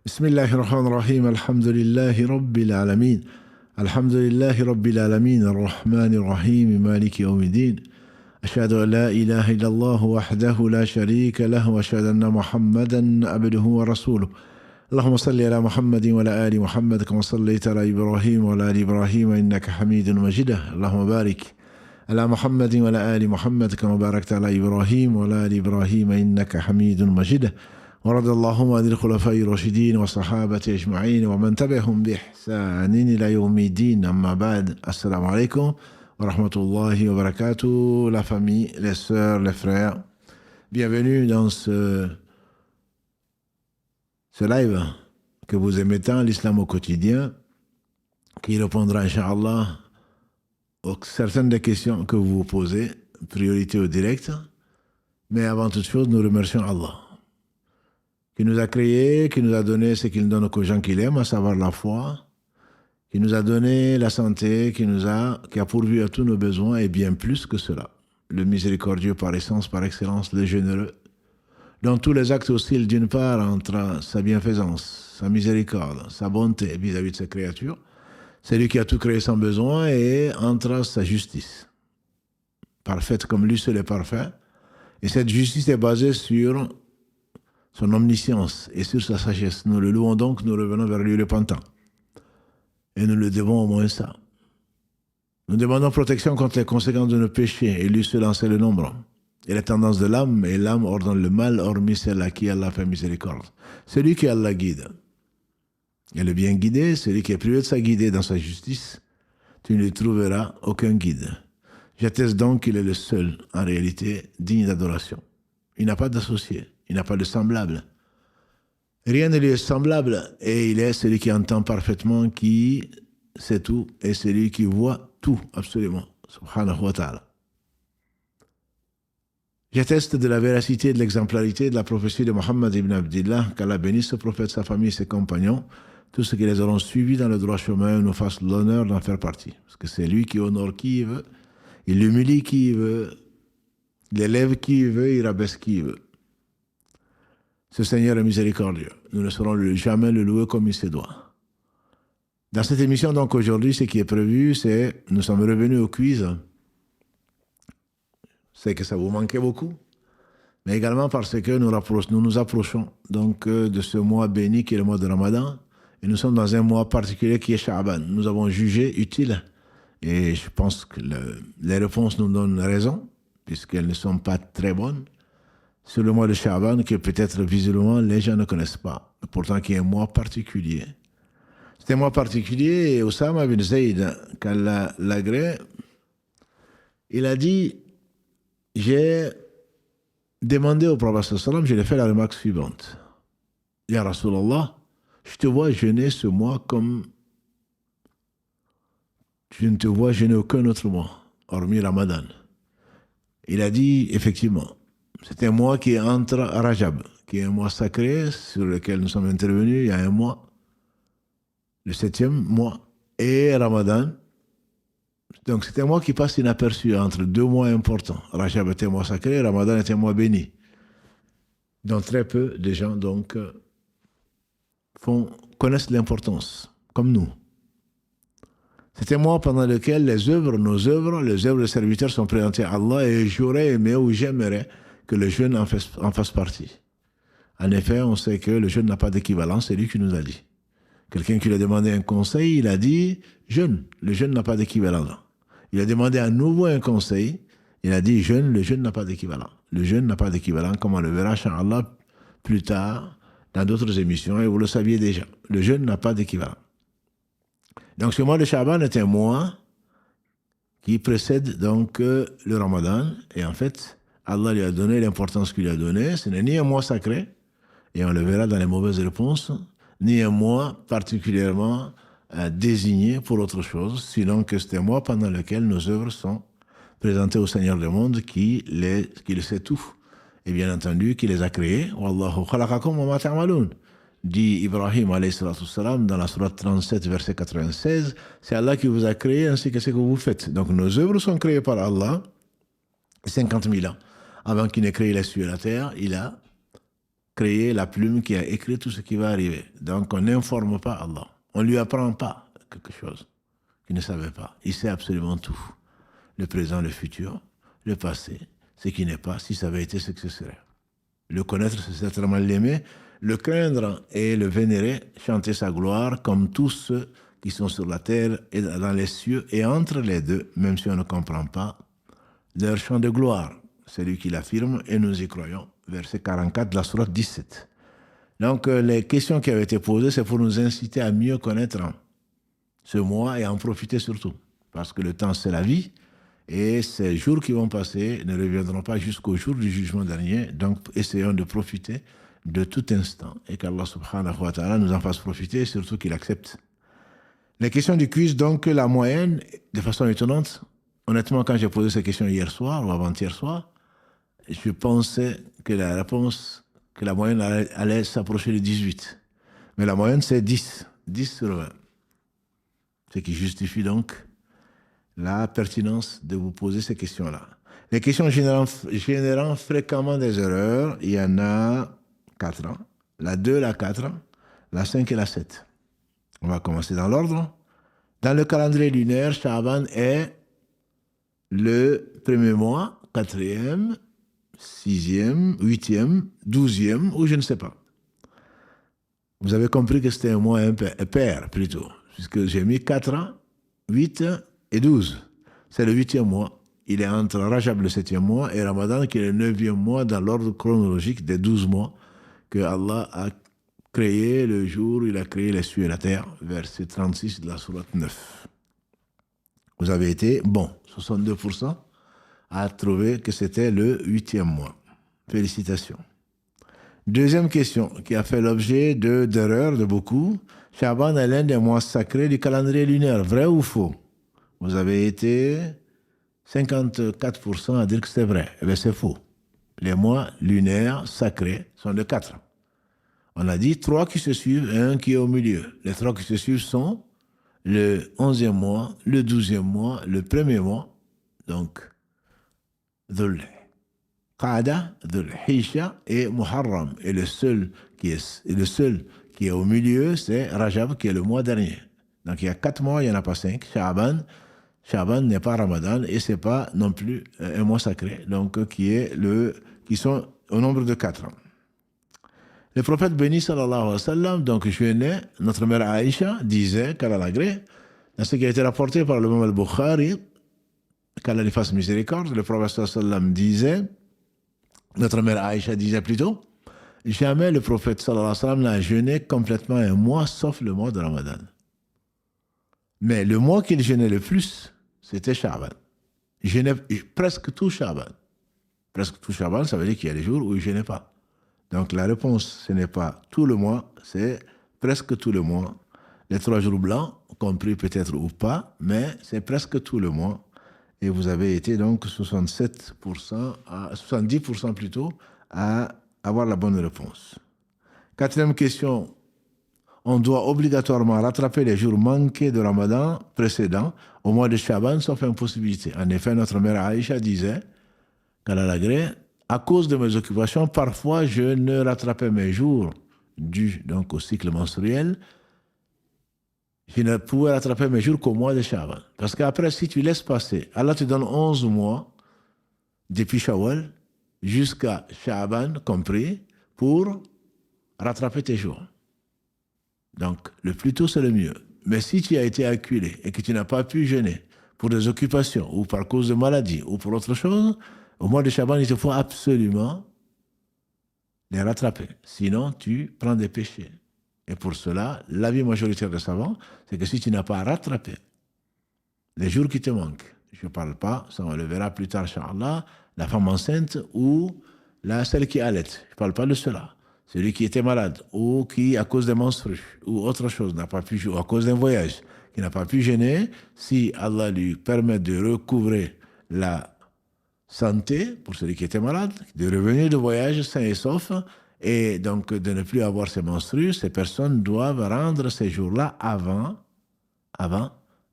بسم الله الرحمن الرحيم الحمد لله رب العالمين الحمد لله رب العالمين الرحمن الرحيم مالك يوم الدين أشهد أن لا إله إلا الله وحده لا شريك له وأشهد أن محمدا عبده ورسوله اللهم صل على محمد وعلى آل محمد كما صليت على إبراهيم وعلى آل إبراهيم إنك حميد مجيد اللهم بارك على محمد وعلى آل محمد كما باركت على إبراهيم وعلى آل إبراهيم إنك حميد مجيد ورضي اللهم عن الخلفاء الراشدين والصحابة أجمعين ومن تبعهم بإحسان إلى يوم الدين أما بعد السلام عليكم ورحمة الله وبركاته la famille, les sœurs, les frères bienvenue dans ce live que vous aimez tant, l'islam au quotidien, qui répondra Inch'Allah aux certaines des questions que vous vous posez, priorité au direct. Mais avant toute chose, nous remercions Allah, qui nous a créés, qui nous a donné ce qu'il donne aux gens qu'il aime, à savoir la foi, qui nous a donné la santé, qui a pourvu à tous nos besoins et bien plus que cela. Le miséricordieux par essence, par excellence, le généreux, dont tous les actes oscillent d'une part entre sa bienfaisance, sa miséricorde, sa bonté vis-à-vis de ses créatures, c'est lui qui a tout créé sans besoin, et entre sa justice, parfaite comme lui seul est parfait. Et cette justice est basée sur son omniscience et sur sa sagesse. Nous le louons donc, nous revenons vers lui repentant. Et nous le devons au moins ça. Nous demandons protection contre les conséquences de nos péchés, et lui seul en sait le nombre. Et la tendance de l'âme, et l'âme ordonne le mal, hormis celle à qui Allah fait miséricorde. Celui qui Allah guide. Et le bien guidé, celui qui est privé de sa guidée dans sa justice, tu ne lui trouveras aucun guide. J'atteste donc qu'il est le seul, en réalité, digne d'adoration. Il n'a pas d'associé, il n'a pas de semblable. Rien ne lui est semblable, et il est celui qui entend parfaitement, qui sait tout, et celui qui voit tout, absolument. Subhanahu wa ta'ala. J'atteste de la véracité et de l'exemplarité de la prophétie de Muhammad ibn Abdillah, qu'Allah bénisse ce prophète, sa famille, ses compagnons, tous ceux qui les auront suivis dans le droit chemin, nous fassent l'honneur d'en faire partie. Parce que c'est lui qui honore qui il veut, il humilie qui il veut, il élève qui il veut, il rabaisse qui il veut. Ce Seigneur est miséricordieux. Nous ne saurons jamais le louer comme il se doit. Dans cette émission, donc, aujourd'hui, ce qui est prévu, c'est, nous sommes revenus au quiz. C'est que ça vous manquait beaucoup, mais également parce que nous nous approchons donc de ce mois béni qui est le mois de Ramadan, et nous sommes dans un mois particulier qui est Sha'ban. Nous avons jugé utile, et je pense que les réponses nous donnent raison, puisqu'elles ne sont pas très bonnes, sur le mois de Sha'ban que peut-être visuellement les gens ne connaissent pas, pourtant qui est un mois particulier. C'est un mois particulier, et Osama bin Zayd, qu'Allah l'agrée, il a dit: j'ai demandé au prophète sallallahu alayhi wa sallam, je lui ai fait la remarque suivante. Ya Rasulallah, je te vois jeûner ce mois comme je ne te vois jeûner aucun autre mois, hormis Ramadan. Il a dit, effectivement, c'est un mois qui est entre Rajab, qui est un mois sacré sur lequel nous sommes intervenus il y a un mois, le 7e mois, et Ramadan. Donc c'est un mois qui passe inaperçu entre deux mois importants. Rajab est un mois sacré, Ramadan est un mois béni. Donc très peu de gens donc connaissent l'importance, comme nous. C'est un mois pendant lequel nos œuvres, les œuvres des serviteurs sont présentées à Allah, et j'aurais aimé ou j'aimerais que le jeûne en fasse partie. En effet, on sait que le jeûne n'a pas d'équivalent, c'est lui qui nous a dit. Quelqu'un qui lui a demandé un conseil, il a dit jeûne, le jeûne n'a pas d'équivalent. Il a demandé à nouveau un conseil, il a dit jeûne, le jeûne n'a pas d'équivalent. Le jeûne n'a pas d'équivalent, comme on le verra, Inch'Allah, plus tard, dans d'autres émissions, et vous le saviez déjà. Le jeûne n'a pas d'équivalent. Donc ce mois de Sha'ban est un mois qui précède donc le Ramadan, et en fait, Allah lui a donné l'importance qu'il lui a donnée. Ce n'est ni un mois sacré, et on le verra dans les mauvaises réponses, ni un mois particulièrement désigné pour autre chose, sinon que c'est un mois pendant lequel nos œuvres sont présentées au Seigneur du monde qui le sait tout, et bien entendu qui les a créées. Wallahu khalaqakum wa ma ta'malun, dit Ibrahim alayhi salatu wassalam dans la sourate 37 verset 96, c'est Allah qui vous a créé ainsi que ce que vous faites. Donc nos œuvres sont créées par Allah 50 000 ans avant qu'il n'ait créé les cieux et la terre. Il a créé la plume qui a écrit tout ce qui va arriver. Donc, on n'informe pas Allah. On ne lui apprend pas quelque chose qu'il ne savait pas. Il sait absolument tout. Le présent, le futur, le passé, ce qui n'est pas, si ça avait été ce que ce serait. Le connaître, c'est certainement l'aimer. Le craindre et le vénérer, chanter sa gloire, comme tous ceux qui sont sur la terre et dans les cieux, et entre les deux, même si on ne comprend pas, leur chant de gloire. C'est lui qui l'affirme, et nous y croyons. Verset 44 de la sourate 17. Donc, les questions qui avaient été posées, c'est pour nous inciter à mieux connaître ce mois et en profiter surtout. Parce que le temps, c'est la vie, et ces jours qui vont passer ne reviendront pas jusqu'au jour du jugement dernier. Donc, essayons de profiter de tout instant, et qu'Allah subhanahu wa ta'ala nous en fasse profiter, et surtout qu'il accepte. Les questions du quiz, donc, la moyenne, de façon étonnante, honnêtement, quand j'ai posé ces questions hier soir ou avant-hier soir, je pensais que la réponse, que la moyenne allait s'approcher de 18. Mais la moyenne, c'est 10. 10 sur 20. Ce qui justifie donc la pertinence de vous poser ces questions-là. Les questions générant fréquemment des erreurs, il y en a 4. La 2, la 4, la 5 et la 7. On va commencer dans l'ordre. Dans le calendrier lunaire, Sha'ban est le premier mois, 4e, 6e, 8e, 12e, ou je ne sais pas. Vous avez compris que c'était un mois impair, plutôt, puisque j'ai mis 4, 8 et 12. C'est le 8e mois. Il est entre Rajab, le 7e mois, et Ramadan, qui est le 9e mois dans l'ordre chronologique des 12 mois que Allah a créé le jour où il a créé les cieux et la terre, verset 36 de la sourate 9. Vous avez été, 62%, à trouver que c'était le 8e mois. Félicitations. Deuxième question, qui a fait l'objet d'erreurs de beaucoup. Sha'ban est l'un des mois sacrés du calendrier lunaire. Vrai ou faux? Vous avez été 54% à dire que c'est vrai. Eh bien, c'est faux. Les mois lunaires sacrés sont de 4. On a dit 3 qui se suivent et 1 qui est au milieu. Les 3 qui se suivent sont le 11e mois, le 12e mois, le 1er mois. Donc, Dhul Qa'da, Dhul Hijja et Muharram. Et le seul qui est au milieu, c'est Rajab, qui est le mois dernier. Donc, il y a 4 mois, il n'y en a pas 5. Sha'ban n'est pas Ramadan et ce n'est pas non plus un mois sacré, donc qui sont au nombre de 4. Le prophète béni sallallahu alayhi wa sallam, donc jeûnait, notre mère Aïcha disait, qu'Allah l'agrée, dans ce qui a été rapporté par le Imam al-Bukhari, qu'Allah lui fasse miséricorde, le prophète sallallahu alayhi wa sallam disait, notre mère Aïcha disait plutôt, jamais le prophète sallallahu alayhi wa sallam n'a jeûné complètement un mois, sauf le mois de Ramadan. Mais le mois qu'il jeûnait le plus, c'était Sha'ban. Il jeûnait presque tout Sha'ban. Presque tout Sha'ban, ça veut dire qu'il y a des jours où il ne jeûnait pas. Donc la réponse, ce n'est pas tout le mois, c'est presque tout le mois. Les 3 jours blancs, compris peut-être ou pas, mais c'est presque tout le mois. Et vous avez été donc 70% plutôt à avoir la bonne réponse. 4e question. On doit obligatoirement rattraper les jours manqués de Ramadan précédent au mois de Sha'ban, sauf impossibilité. En effet, notre mère Aïcha disait, qu'Allah l'agrée, à cause de mes occupations, parfois je ne rattrapais mes jours dus donc au cycle menstruel. Je ne pouvais rattraper mes jours qu'au mois de Sha'ban. Parce qu'après, si tu laisses passer, Allah te donne 11 mois depuis Shawwal jusqu'à Sha'ban compris pour rattraper tes jours. Donc, le plus tôt, c'est le mieux. Mais si tu as été acculé et que tu n'as pas pu jeûner pour des occupations ou par cause de maladie ou pour autre chose, au mois de Sha'ban, il te faut absolument les rattraper. Sinon, tu prends des péchés. Et pour cela, l'avis majoritaire des savants, c'est que si tu n'as pas rattrapé les jours qui te manquent, je ne parle pas, ça on le verra plus tard, Inch'Allah, la femme enceinte ou celle qui allait. Je ne parle pas de cela. Celui qui était malade ou qui, à cause des menstrues ou autre chose, n'a pas pu jouer, ou à cause d'un voyage, qui n'a pas pu jeûner, si Allah lui permet de recouvrer la santé pour celui qui était malade, de revenir de voyage sain et sauf, et donc de ne plus avoir ses menstrues, ces personnes doivent rendre ces jours-là avant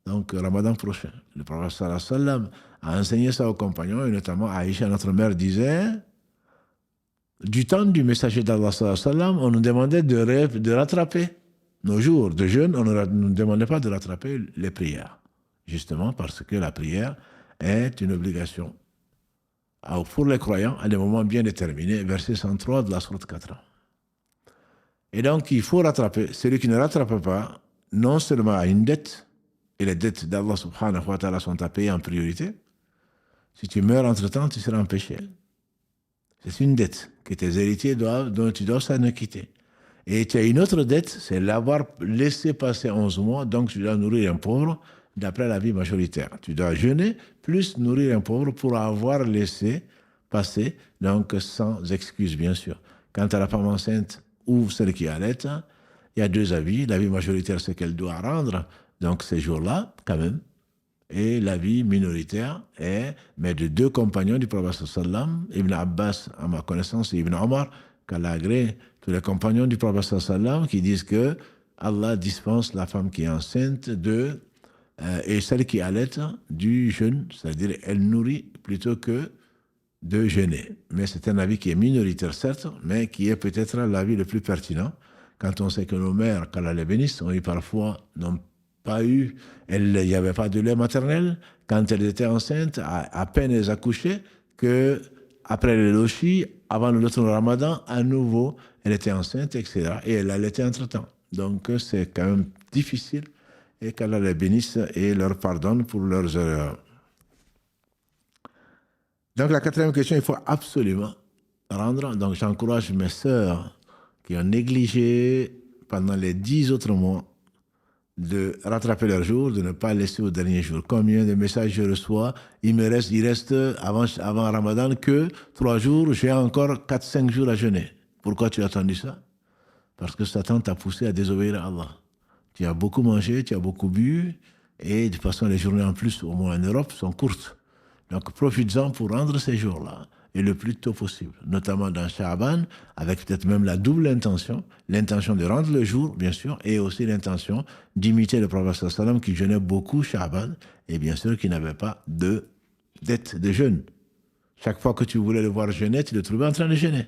donc Ramadan prochain. Le prophète sallallahu alayhi wa sallam a enseigné ça aux compagnons, et notamment Aïcha, notre mère, disait, du temps du messager d'Allah, sallallahu alayhi wa sallam, on nous demandait de rattraper nos jours de jeûne, on ne nous demandait pas de rattraper les prières. Justement parce que la prière est une obligation. Alors, pour les croyants, à des moments bien déterminés, verset 103 de la sourate 4. Et donc, il faut rattraper. Celui qui ne rattrape pas, non seulement a une dette, et les dettes d'Allah subhanahu wa ta'ala sont à payer en priorité. Si tu meurs entre-temps, tu seras empêché. C'est une dette que tes héritiers dont tu dois s'en acquitter. Et tu as une autre dette, c'est l'avoir laissé passer 11 mois, donc tu dois nourrir un pauvre d'après la vie majoritaire. Tu dois jeûner plus nourrir un pauvre pour avoir laissé passer, donc sans excuse bien sûr. Quant à la femme enceinte ou celle qui allait, il y a deux avis. L'avis majoritaire, c'est qu'elle doit rendre donc ces jours-là, quand même. Et l'avis minoritaire est, mais de deux compagnons du prophète sallam, Ibn Abbas, à ma connaissance, et Ibn Omar, qu'Allah agrée, tous les compagnons du prophète sallam qui disent que Allah dispense la femme qui est enceinte et celle qui allait du jeûne, c'est-à-dire elle nourrit plutôt que de jeûner. Mais c'est un avis qui est minoritaire, certes, mais qui est peut-être l'avis le plus pertinent, quand on sait que nos mères, qu'Allah les bénisse, ont eu parfois, n'ont pas eu, il n'y avait pas de lait maternel, quand elles étaient enceintes, à peine elles accouchaient, que après le lochi, avant le ramadan, à nouveau, elle était enceinte, etc. Et elle allaitait entre-temps. Donc c'est quand même difficile, et qu'Allah les bénisse et leur pardonne pour leurs erreurs. Donc la quatrième question, il faut absolument rendre. Donc j'encourage mes sœurs qui ont négligé pendant les 10 autres mois de rattraper leurs jours, de ne pas laisser au dernier jour. Combien de messages je reçois? Il reste avant Ramadan que 3 jours, j'ai encore 4-5 jours à jeûner. Pourquoi tu as attendu ça? Parce que Satan t'a poussé à désobéir à Allah. Tu as beaucoup mangé, tu as beaucoup bu, et de toute façon les journées en plus, au moins en Europe, sont courtes. Donc profites-en pour rendre ces jours-là, et le plus tôt possible, notamment dans Sha'ban, avec peut-être même la double intention, l'intention de rendre le jour, bien sûr, et aussi l'intention d'imiter le prophète sallallahu alayhi wa sallam qui jeûnait beaucoup Sha'ban, et bien sûr qui n'avait pas de dette de jeûne. Chaque fois que tu voulais le voir jeûner, tu le trouvais en train de jeûner,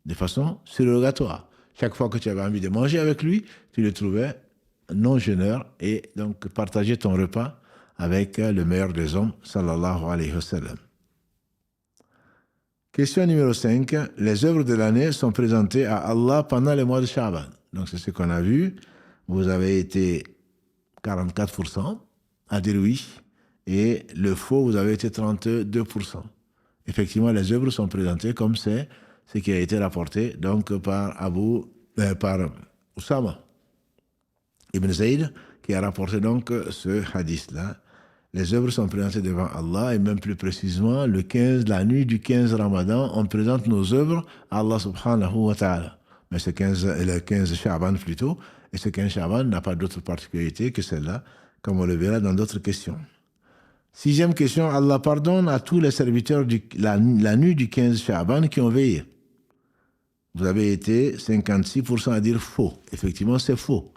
de façon surrogatoire. Chaque fois que tu avais envie de manger avec lui, tu le trouvais non-jeûneur, et donc partager ton repas avec le meilleur des hommes, sallallahu alayhi wa sallam. Question numéro 5. Les œuvres de l'année sont présentées à Allah pendant le mois de Sha'ban. Donc c'est ce qu'on a vu. Vous avez été 44% à dire oui, et le faux, vous avez été 32%. Effectivement, les œuvres sont présentées comme c'est ce qui a été rapporté donc par Oussama Ibn Zayd, qui a rapporté donc ce hadith-là. Les œuvres sont présentées devant Allah, et même plus précisément, la nuit du 15 Ramadan, on présente nos œuvres à Allah subhanahu wa ta'ala. Mais le 15 Sha'ban plutôt, et ce 15 Sha'ban n'a pas d'autre particularité que celle-là, comme on le verra dans d'autres questions. Sixième question, Allah pardonne à tous les serviteurs la nuit du 15 Sha'ban qui ont veillé. Vous avez été 56% à dire faux. Effectivement, c'est faux.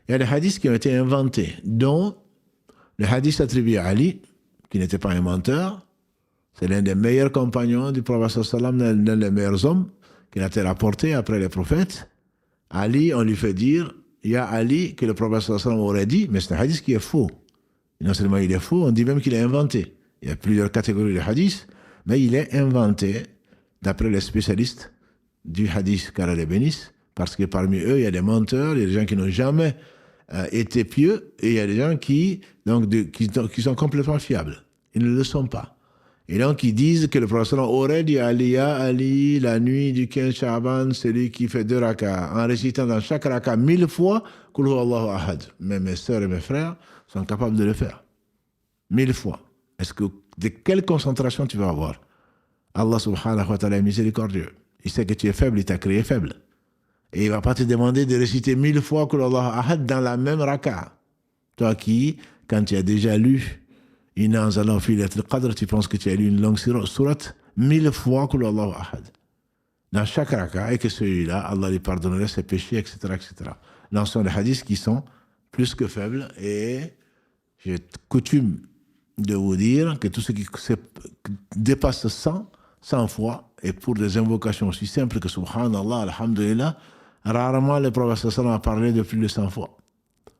Il y a des hadiths qui ont été inventés, dont le hadith attribué à Ali, qui n'était pas un menteur, c'est l'un des meilleurs compagnons du prophète sallam, l'un des meilleurs hommes qu'il a été rapporté après les prophètes. Ali, on lui fait dire, il y a Ali que le prophète sallam aurait dit, mais c'est un hadith qui est faux. Et non seulement il est faux, on dit même qu'il est inventé. Il y a plusieurs catégories de hadiths, mais il est inventé d'après les spécialistes du hadith qu'Allah les bénisse, parce que parmi eux, il y a des menteurs, il y a des gens qui n'ont jamais été pieux, et il y a des gens qui sont complètement fiables. Ils ne le sont pas. Et donc, ils disent que le prophète aurait dit à Ali, la nuit du 15 Sha'ban, celui qui fait 2 rakas, en récitant dans chaque raka 1000 fois, Qul huwa Allahu ahad. Mais mes sœurs et mes frères sont capables de le faire. 1000 fois. De quelle concentration tu vas avoir? Allah subhanahu wa ta'ala est miséricordieux. Il sait que tu es faible, il t'a créé faible. Et il ne va pas te demander de réciter 1000 fois Qul Allahu ahad dans la même raka. Toi qui, quand tu as déjà lu Inna anzalnahu fi laylatil qadr, tu penses que tu as lu une longue sourate 1000 fois Qul Allahu ahad. Dans chaque raka, et que celui-là, Allah lui pardonnerait ses péchés, etc., etc. Dans ce sont des hadiths qui sont plus que faibles, et j'ai coutume de vous dire que tout ce qui dépasse 100 fois, et pour des invocations aussi simples que Subhanallah, Alhamdulillah, rarement le prophète sallam a parlé de plus de 100 fois.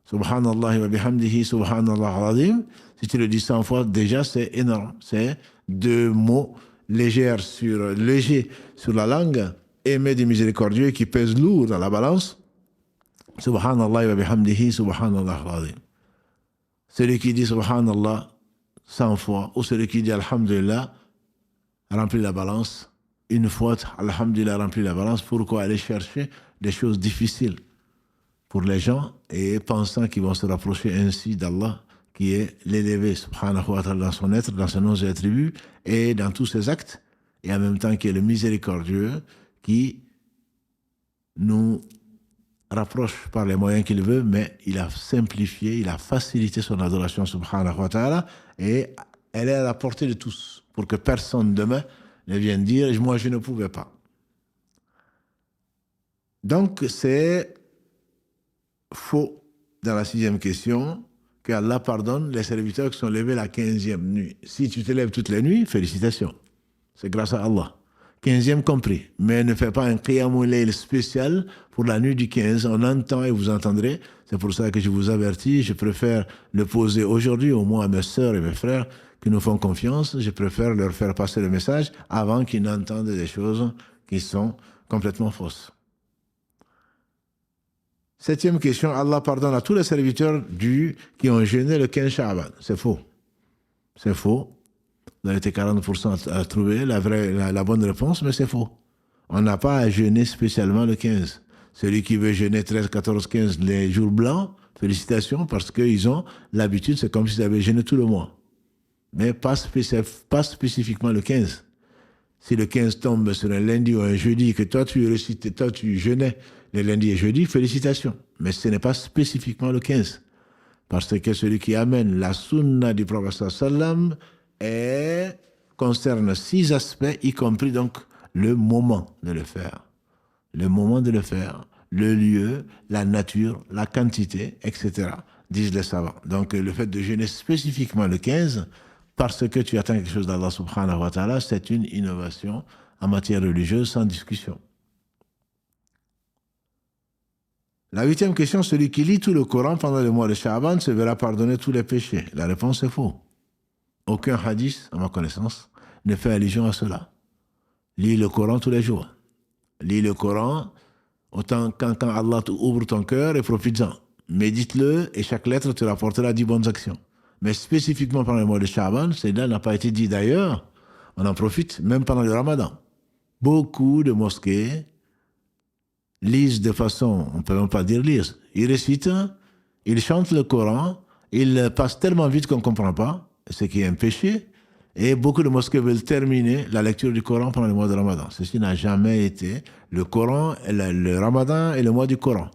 Subhanallah wa bihamdihi, Subhanallah al-azim. Si tu le dis 100 fois, déjà c'est énorme. C'est 2 mots légers sur la langue, aimé du miséricordieux qui pèse lourd dans la balance. Subhanallah wa bihamdihi, Subhanallah al-azim. Celui qui dit Subhanallah 100 fois, ou celui qui dit Alhamdulillah, remplit la balance. Une fois, Alhamdulillah, remplit la balance. Pourquoi aller chercher des choses difficiles pour les gens et pensant qu'ils vont se rapprocher ainsi d'Allah, qui est l'élevé, subhanahu wa ta'ala, dans son être, dans ses noms et attributs, et dans tous ses actes, et en même temps qui est le miséricordieux, qui nous rapproche par les moyens qu'il veut, mais il a simplifié, il a facilité son adoration, subhanahu wa ta'ala, et elle est à la portée de tous, pour que personne demain ne vienne dire « moi je ne pouvais pas ». Donc c'est faux dans la 6e question que Allah pardonne les serviteurs qui sont levés la 15e nuit. Si tu te lèves toutes les nuits, félicitations. C'est grâce à Allah. 15e compris. Mais ne fais pas un qiyamul layl spécial pour la nuit du 15. On entend et vous entendrez. C'est pour ça que je vous avertis. Je préfère le poser aujourd'hui, au moins à mes sœurs et mes frères qui nous font confiance. Je préfère leur faire passer le message avant qu'ils n'entendent des choses qui sont complètement fausses. 7e question, Allah pardonne à tous les serviteurs qui ont jeûné le 15 Sha'ban. C'est faux. C'est faux. Vous avez été 40% à trouver la bonne réponse, mais c'est faux. On n'a pas à jeûner spécialement le 15. Celui qui veut jeûner 13, 14, 15, les jours blancs, félicitations, parce qu'ils ont l'habitude, c'est comme s'ils avaient jeûné tout le mois. Mais pas spécifiquement le 15. Si le 15 tombe sur un lundi ou un jeudi, que toi tu jeûnais les lundis et jeudis, félicitations. Mais ce n'est pas spécifiquement le 15. Parce que celui qui amène la sunna du prophète sallam concerne 6 aspects, y compris donc le moment de le faire. Le moment de le faire, le lieu, la nature, la quantité, etc., disent les savants. Donc le fait de jeûner spécifiquement le 15, parce que tu attends quelque chose d'Allah subhanahu wa ta'ala, c'est une innovation en matière religieuse sans discussion. La 8e question, celui qui lit tout le Coran pendant le mois de Sha'ban se verra pardonner tous les péchés. La réponse est faux. Aucun hadith, à ma connaissance, ne fait allusion à cela. Lis le Coran tous les jours. Lis le Coran autant quand Allah ouvre ton cœur et profite-en. Médite-le et chaque lettre te rapportera 10 bonnes actions. Mais spécifiquement pendant le mois de Sha'ban, cela n'a pas été dit d'ailleurs. On en profite même pendant le Ramadan. Beaucoup de mosquées lisent de façon, on ne peut même pas dire lire, ils récitent, ils chantent le Coran, ils passent tellement vite qu'on ne comprend pas, ce qui est un péché, et beaucoup de mosquées veulent terminer la lecture du Coran pendant le mois de Ramadan. Ceci n'a jamais été le Coran, le Ramadan et le mois du Coran.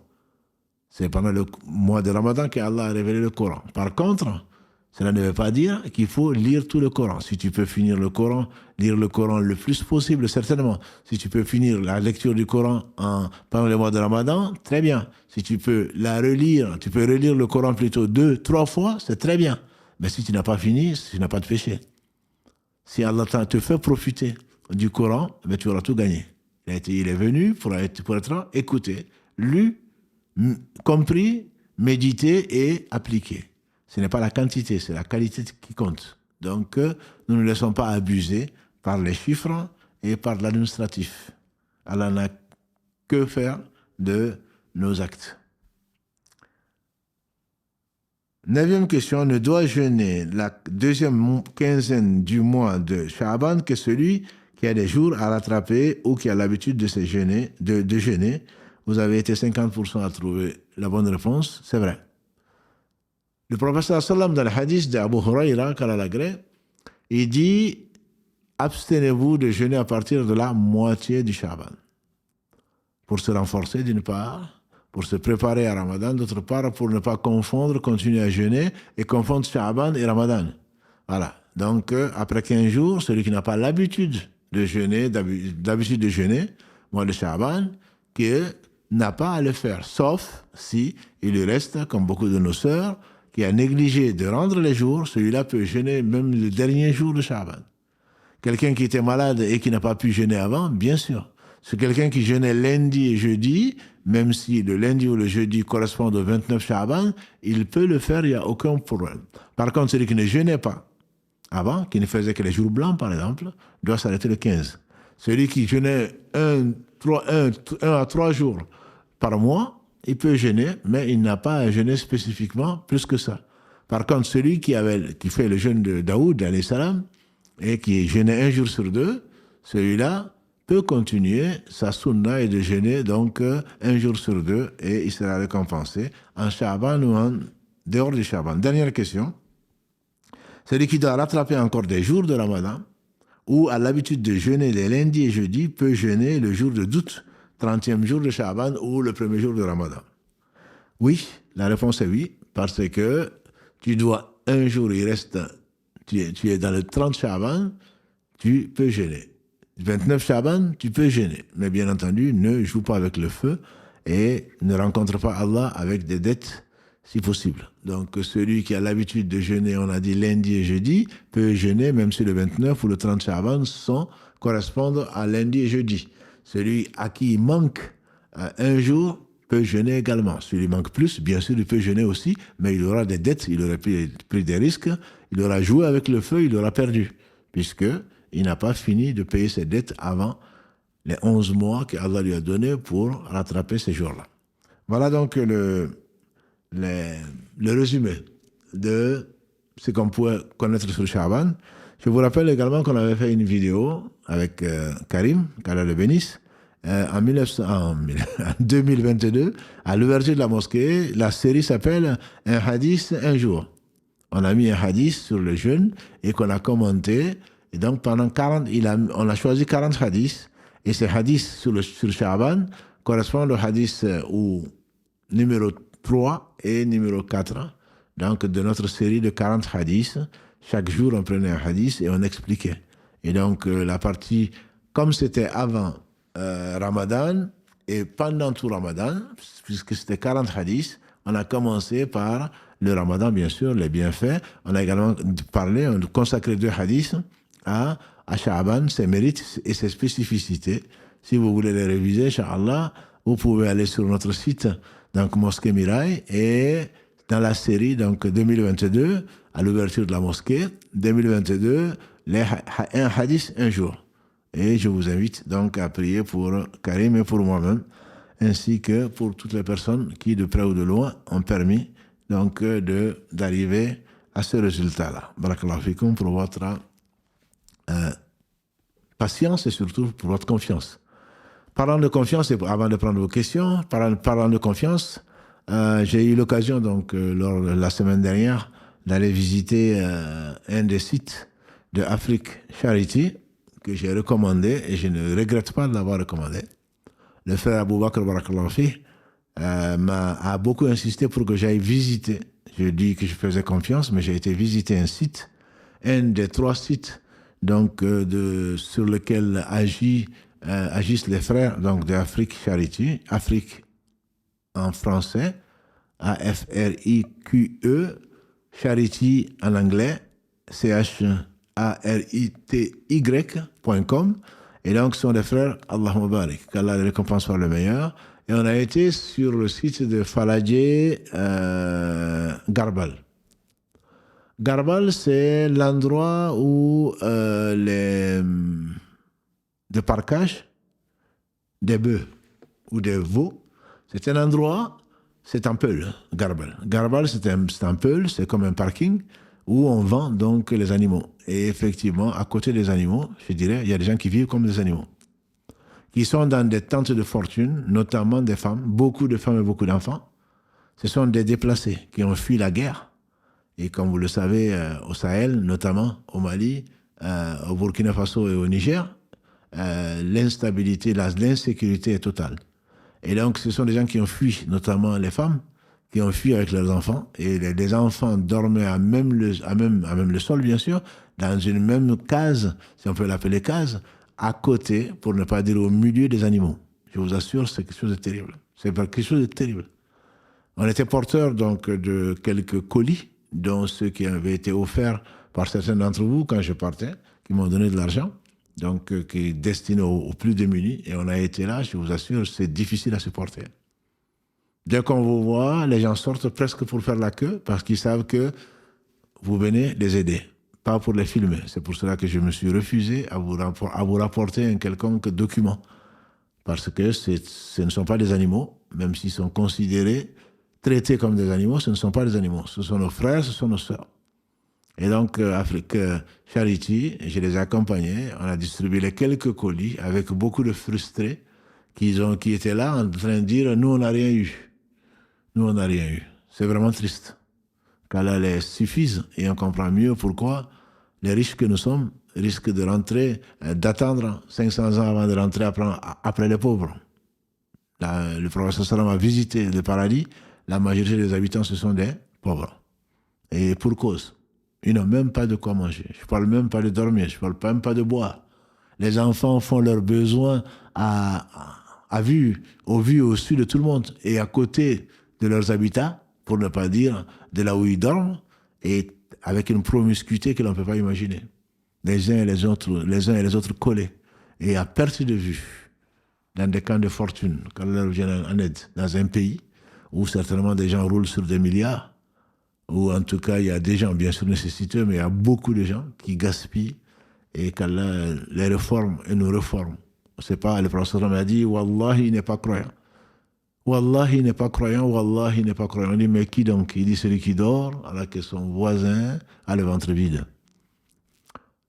C'est pendant le mois de Ramadan qu'Allah a révélé le Coran. Par contre, cela ne veut pas dire qu'il faut lire tout le Coran. Si tu peux finir le Coran, lire le Coran le plus possible, certainement. Si tu peux finir la lecture du Coran pendant le mois de Ramadan, très bien. Si tu peux la relire, tu peux relire le Coran plutôt 2, 3 fois, c'est très bien. Mais si tu n'as pas fini, tu n'as pas de péché. Si Allah te fait profiter du Coran, ben tu auras tout gagné. Il est venu pour être écouté, lu, compris, médité et appliqué. Ce n'est pas la quantité, c'est la qualité qui compte. Donc, nous ne laissons pas abuser par les chiffres et par l'administratif. Allah n'a que faire de nos actes. 9e question, ne doit jeûner la 2e quinzaine du mois de Sha'ban que celui qui a des jours à rattraper ou qui a l'habitude de jeûner. Vous avez été 50% à trouver la bonne réponse, c'est vrai. Le prophète sallam dans le hadith d'Abu Huraira, qu'Allah l'agrée, il dit « Abstenez-vous de jeûner à partir de la moitié du Sha'ban » pour se renforcer d'une part, pour se préparer à Ramadan, d'autre part pour ne pas confondre, continuer à jeûner et confondre Sha'ban et Ramadan. Voilà. Donc, après 15 jours, celui qui n'a pas l'habitude de jeûner, mois de Sha'ban, qui n'a pas à le faire, sauf si il lui reste, comme beaucoup de nos sœurs, qui a négligé de rendre les jours, celui-là peut jeûner même le dernier jour de Sha'ban. Quelqu'un qui était malade et qui n'a pas pu jeûner avant, bien sûr. C'est quelqu'un qui jeûnait lundi et jeudi, même si le lundi ou le jeudi correspondent au 29 Shaban, il peut le faire, il n'y a aucun problème. Par contre, celui qui ne jeûnait pas avant, qui ne faisait que les jours blancs, par exemple, doit s'arrêter le 15. Celui qui jeûnait 1 à 3 jours par mois, il peut jeûner, mais il n'a pas à jeûner spécifiquement plus que ça. Par contre, celui qui fait le jeûne de Daoud, alayhi salam, et qui jeûnait 1 jour sur 2, celui-là peut continuer sa sunna et de jeûner donc 1 jour sur 2 et il sera récompensé en Shaban ou en dehors du Shaban. Dernière question. Celui qui doit rattraper encore des jours de Ramadan ou a l'habitude de jeûner les lundis et jeudis peut jeûner le jour de doute, 30e jour de Shaban ou le premier jour de Ramadan. Oui, la réponse est oui, parce que tu dois un jour, il reste, tu es dans le 30 Shaban, tu peux jeûner. 29 Shaban, tu peux jeûner. Mais bien entendu, ne joue pas avec le feu et ne rencontre pas Allah avec des dettes si possible. Donc celui qui a l'habitude de jeûner, on a dit lundi et jeudi, peut jeûner même si le 29 ou le 30 Shaban correspondent à lundi et jeudi. Celui à qui il manque un jour peut jeûner également. Celui qui manque plus, bien sûr, il peut jeûner aussi, mais il aura des dettes, il aura pris des risques, il aura joué avec le feu, il aura perdu, puisque il n'a pas fini de payer ses dettes avant les 11 mois qu'Allah lui a donnés pour rattraper ces jours-là. Voilà donc le résumé de ce qu'on pouvait connaître sur Shaban. Je vous rappelle également qu'on avait fait une vidéo avec Karim, qu'Allah le bénisse, en 2022, à l'ouverture de la mosquée. La série s'appelle « Un hadith, un jour ». On a mis un hadith sur le jeûne et qu'on a commenté. Et donc, pendant 40, on a choisi 40 hadiths. Et ces hadiths sur Shaban correspondent au hadith numéro 3 et numéro 4. Donc, de notre série de 40 hadiths. Chaque jour, on prenait un hadith et on expliquait. Et donc, la partie, comme c'était avant Ramadan et pendant tout Ramadan, puisque c'était 40 hadiths, on a commencé par le Ramadan, bien sûr, les bienfaits. On a également on a consacré 2 hadiths à Sha'ban, ses mérites et ses spécificités. Si vous voulez les réviser, Inch'Allah, vous pouvez aller sur notre site, donc Mosquée Mirail, et dans la série, donc 2022, à l'ouverture de la mosquée, 2022, un hadith, un jour. Et je vous invite donc à prier pour Karim et pour moi-même, ainsi que pour toutes les personnes qui, de près ou de loin, ont permis donc d'arriver à ce résultat-là. Barakallahu fikoum pour votre patience et surtout pour votre confiance. Parlant de confiance, et avant de prendre vos questions, parlant de confiance, j'ai eu l'occasion donc lors de la semaine dernière d'aller visiter un des sites de Afrique Charity que j'ai recommandé et je ne regrette pas de l'avoir recommandé. Le frère Abou Bakr Barakallahu fi a beaucoup insisté pour que j'aille visiter. Je dis que je faisais confiance, mais j'ai été visiter un site, un des 3 sites donc sur lequel agissent les frères donc de Afrique Charity, Afrique en français, AFRIQE, Charity en anglais, CHARITY.com. Et donc, ce sont des frères, Allahumma barik, qu'Allah les récompense par le meilleur. Et on a été sur le site de Faladje Garbal. Garbal, c'est l'endroit où de parquage des bœufs ou des veaux. C'est un endroit, c'est un peul, Garbal. Garbal, c'est un peul, c'est comme un parking où on vend donc les animaux. Et effectivement, à côté des animaux, je dirais, il y a des gens qui vivent comme des animaux, qui sont dans des tentes de fortune, notamment des femmes, beaucoup de femmes et beaucoup d'enfants. Ce sont des déplacés qui ont fui la guerre. Et comme vous le savez, au Sahel, notamment au Mali, au Burkina Faso et au Niger, l'instabilité, l'insécurité est totale. Et donc, ce sont des gens qui ont fui, notamment les femmes, qui ont fui avec leurs enfants. Et les enfants dormaient à même le sol, bien sûr, dans une même case, si on peut l'appeler case, à côté, pour ne pas dire au milieu des animaux. Je vous assure, c'est quelque chose de terrible. C'est quelque chose de terrible. On était porteurs donc de quelques colis, dont ceux qui avaient été offerts par certains d'entre vous quand je partais, qui m'ont donné de l'argent, donc qui est destiné aux plus démunis. Et on a été là, je vous assure, c'est difficile à supporter. Dès qu'on vous voit, les gens sortent presque pour faire la queue parce qu'ils savent que vous venez les aider, pas pour les filmer. C'est pour cela que je me suis refusé à vous rapporter un quelconque document. Parce que ce ne sont pas des animaux, même s'ils sont considérés, traités comme des animaux, ce ne sont pas des animaux. Ce sont nos frères, ce sont nos sœurs. Et donc, Afrique Charity, je les ai accompagnés. On a distribué les quelques colis avec beaucoup de frustrés qui étaient là en train de dire « Nous, on n'a rien eu. Nous, on n'a rien eu. » C'est vraiment triste. Qu'Allah les suffise et on comprend mieux pourquoi les riches que nous sommes risquent de rentrer, d'attendre 500 ans avant de rentrer après les pauvres. Le prophète sallam a visité le paradis, la majorité des habitants, ce sont des pauvres. Et pour cause. Ils n'ont même pas de quoi manger. Je ne parle même pas de dormir, je ne parle même pas de boire. Les enfants font leurs besoins au vu et au su de tout le monde et à côté de leurs habitats, pour ne pas dire de là où ils dorment, et avec une promiscuité que l'on ne peut pas imaginer. Les uns et les autres collés, et à perte de vue, dans des camps de fortune, quand on vient en aide, dans un pays où certainement des gens roulent sur des milliards, où en tout cas il y a des gens bien sûr nécessiteux, mais il y a beaucoup de gens qui gaspillent, et qu'Allah les réforme et nous réforme. C'est pas, le prophète m'a dit, Wallahi, il n'est pas croyant. Wallahi, il n'est pas croyant, Wallahi, il n'est pas croyant. On dit, mais qui donc? Il dit, celui qui dort, alors que son voisin a le ventre vide.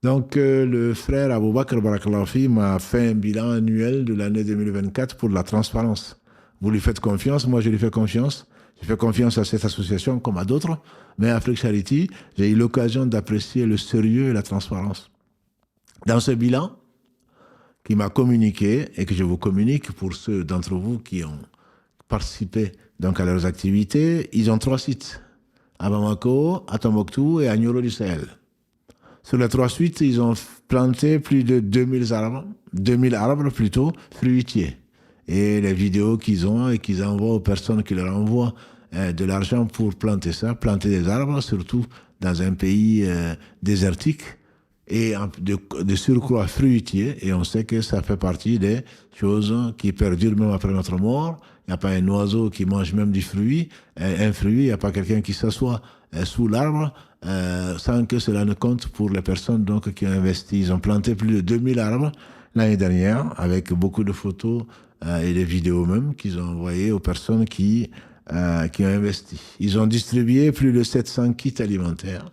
Donc, le frère Abou Bakr Barakallahu m'a fait un bilan annuel de l'année 2024 pour la transparence. Vous lui faites confiance, moi je lui fais confiance. Je fais confiance à cette association comme à d'autres, mais à Afrique Charity, j'ai eu l'occasion d'apprécier le sérieux et la transparence. Dans ce bilan, qui m'a communiqué et que je vous communique pour ceux d'entre vous qui ont participé donc à leurs activités, ils ont 3 sites, à Bamako, à Tombouctou et à Nioro du Sahel. Sur les 3 sites, ils ont planté plus de 2000 arbres plutôt, fruitiers. Et les vidéos qu'ils ont et qu'ils envoient aux personnes qui leur envoient de l'argent pour planter des arbres, surtout dans un pays désertique, et de surcroît fruitier, et on sait que ça fait partie des choses qui perdurent même après notre mort. Il n'y a pas un oiseau qui mange même du fruit, un fruit, il n'y a pas quelqu'un qui s'assoit sous l'arbre sans que cela ne compte pour les personnes donc, qui ont investi. Ils ont planté plus de 2000 arbres l'année dernière, avec beaucoup de photos et des vidéos même qu'ils ont envoyées aux personnes qui ont investi. Ils ont distribué plus de 700 kits alimentaires.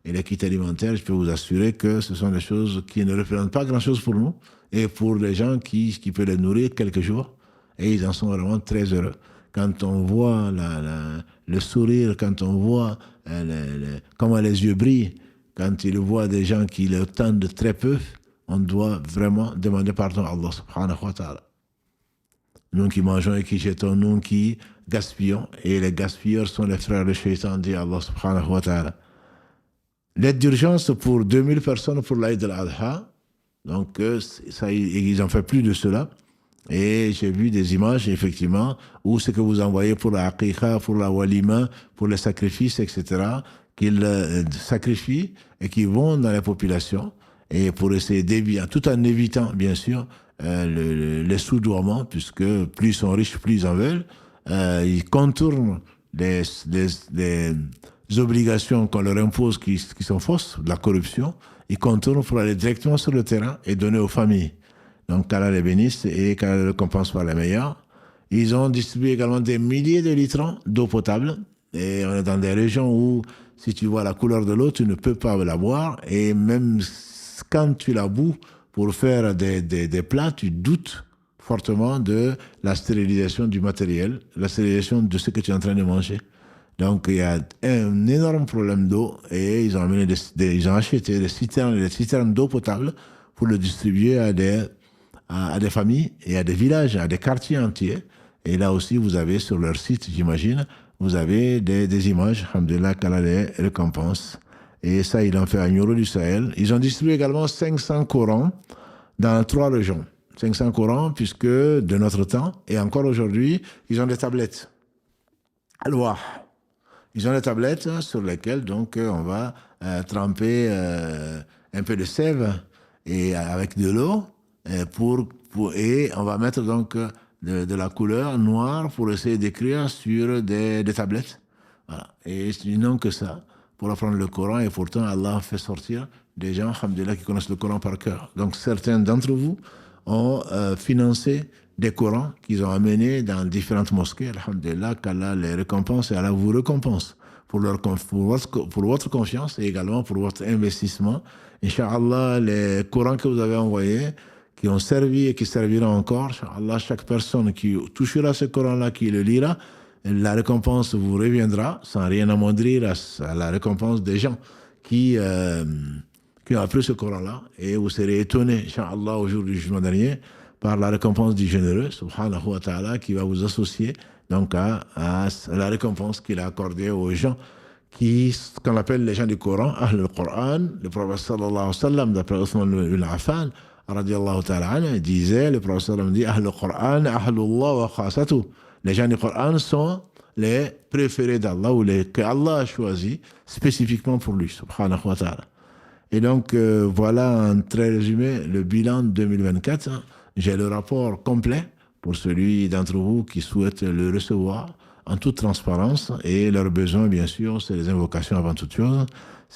Et les kits alimentaires, je peux vous assurer que ce sont des choses qui ne représentent pas grand-chose pour nous et pour les gens qui peuvent les nourrir quelques jours. Et ils en sont vraiment très heureux. Quand on voit le sourire, quand on voit comment les yeux brillent, quand ils voient des gens qui le tendent très peu, on doit vraiment demander pardon à Allah subhanahu wa ta'ala. Nous qui mangeons et qui jetons, nous qui gaspillons, et les gaspilleurs sont les frères de Shaitan, dit Allah subhanahu wa ta'ala. L'aide d'urgence pour 2000 personnes pour l'Aïd al-Adha. Donc, ça, ils ont fait plus de cela. Et j'ai vu des images, effectivement, où ce que vous envoyez pour la aqiqa, pour la walima, pour les sacrifices, etc., qu'ils sacrifient et qui vont dans la population, et pour essayer d'éviter, tout en évitant, bien sûr, les soudoiements, puisque plus ils sont riches, plus ils en veulent. Ils contournent les obligations qu'on leur impose qui sont fausses, de la corruption. Ils contournent pour aller directement sur le terrain et donner aux familles. Donc, qu'Allah les bénisse et qu'Allah les récompense par les meilleurs. Ils ont distribué également des milliers de litres d'eau potable. Et on est dans des régions où, si tu vois la couleur de l'eau, tu ne peux pas la boire. Et même quand tu la bois pour faire des plats, tu doutes fortement de la stérilisation du matériel, la stérilisation de ce que tu es en train de manger. Donc, il y a un énorme problème d'eau et ils ont acheté des citernes d'eau potable pour le distribuer à des familles et à des villages, à des quartiers entiers. Et là aussi, vous avez sur leur site, j'imagine, vous avez des images, alhamdoulilah, qu'Allah les récompense. Et ça, ils l'ont fait à Nioro du Sahel. Ils ont distribué également 500 Corans dans 3 régions. 500 Corans, puisque de notre temps, et encore aujourd'hui, ils ont des tablettes. Alors, Ils ont des tablettes sur lesquelles donc on va tremper un peu de sève et avec de l'eau et on va mettre donc de la couleur noire pour essayer d'écrire sur des tablettes. Voilà. Et ils n'ont que ça pour apprendre le Coran et pourtant Allah fait sortir des gens, alhamdoulilah, qui connaissent le Coran par cœur. Donc certains d'entre vous ont financé des Corans qu'ils ont amenés dans différentes mosquées, alhamdoulilah, qu'Allah les récompense et Allah vous récompense pour votre confiance et également pour votre investissement. Inch'Allah, les Corans que vous avez envoyés, qui ont servi et qui serviront encore, Inch'Allah, chaque personne qui touchera ce Coran-là, qui le lira, la récompense vous reviendra sans rien amoindrir à la récompense des gens qui ont appris ce Coran-là. Et vous serez étonnés, Inch'Allah, au jour du jugement dernier, par la récompense du généreux, subhanahu wa ta'ala, qui va vous associer donc à la récompense qu'il a accordée aux gens qu'on appelle les gens du Coran, Ahl al-Qur'an. Le prophète sallallahu alayhi wa sallam, d'après Othman ibn Affan, radiallahu ta'ala anhu, disait, le prophète sallallahu alayhi wa sallam dit, Ahl al-Qur'an, Ahlullah wa khasatuh. Les gens du Coran sont les préférés d'Allah ou les que Allah a choisis spécifiquement pour lui, subhanahu wa ta'ala. Et donc, voilà en très résumé le bilan 2024. J'ai le rapport complet pour celui d'entre vous qui souhaite le recevoir en toute transparence et leurs besoins, bien sûr, c'est les invocations avant toute chose.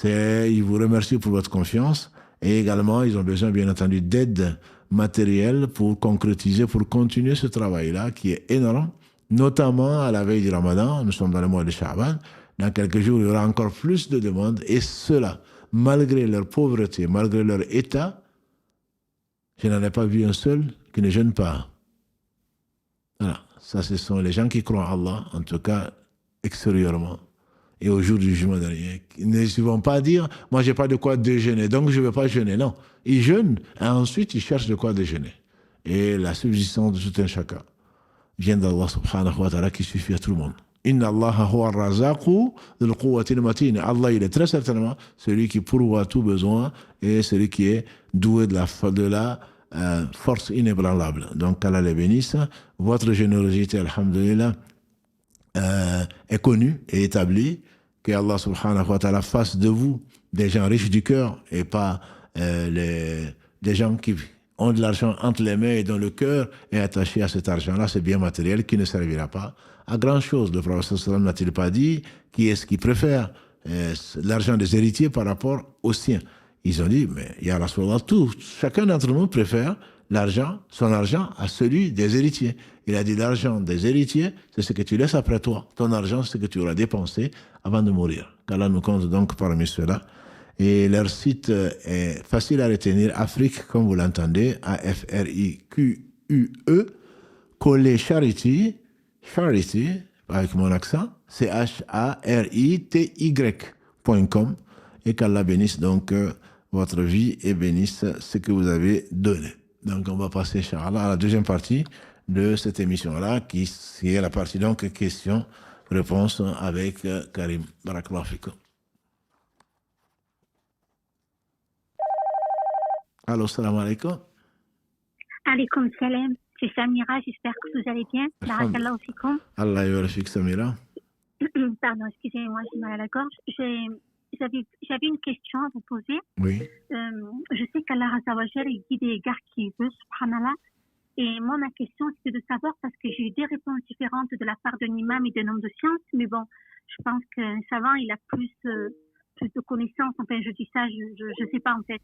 Ils vous remercient pour votre confiance et également, ils ont besoin, bien entendu, d'aide matérielle pour concrétiser, pour continuer ce travail-là qui est énorme, notamment à la veille du Ramadan. Nous sommes dans le mois de Sha'ban. Dans quelques jours, il y aura encore plus de demandes et cela, malgré leur pauvreté, malgré leur état, je n'en ai pas vu un seul qui ne jeûne pas. Voilà, ça ce sont les gens qui croient en Allah, en tout cas extérieurement. Et au jour du jugement dernier, ils ne vont pas dire, moi j'ai pas de quoi déjeuner, donc je ne vais pas jeûner. Non, ils jeûnent et ensuite ils cherchent de quoi déjeuner. Et la subsistance de tout un chacun vient d'Allah subhanahu wa ta'ala qui suffit à tout le monde. Inna Allah huwa ar-razaqu dhul quwwati al-matin. Allah, il est très certainement celui qui pourvoit tout besoin et celui qui est doué de la force inébranlable. Donc, Allah les bénisse. Votre générosité, alhamdulillah, est connue et établie. Que Allah subhanahu wa ta'ala fasse de vous des gens riches du cœur et pas des gens qui ont de l'argent entre les mains et dont le cœur est attaché à cet argent-là, c'est bien matériel qui ne servira pas à grand-chose. Le prophète sallam n'a-t-il pas dit qui est-ce qui préfère l'argent des héritiers par rapport au sien? Ils ont dit, mais ya Rasulallah, chacun d'entre nous préfère son argent à celui des héritiers. Il a dit, l'argent des héritiers, c'est ce que tu laisses après toi. Ton argent, c'est ce que tu auras dépensé avant de mourir. Qu'Allah nous compte donc parmi ceux-là. Et leur site est facile à retenir, Afrique, comme vous l'entendez, Afrique, collé Charity, avec mon accent, CHARITY.com, et qu'Allah bénisse donc votre vie et bénisse ce que vous avez donné. Donc on va passer, Inch'Allah, à la deuxième partie de cette émission-là, qui est la partie donc questions-réponses avec Karim. Barakallahu fikum. Allô, salam alaikum. Alaikum salam. C'est Samira, j'espère que vous allez bien. Barakallahu fikum. Allah yarfik Samira. Pardon, excusez-moi, j'ai mal à la gorge. J'avais une question à vous poser. Oui. Je sais qu'Allah Azzawajal guide les gars qui veut, subhanallah. Et moi, ma question, c'est de savoir, parce que j'ai eu des réponses différentes de la part d'un imam et d'un homme de science, mais bon, je pense qu'un savant, il a plus de connaissances. Enfin, je dis ça, je sais pas en fait.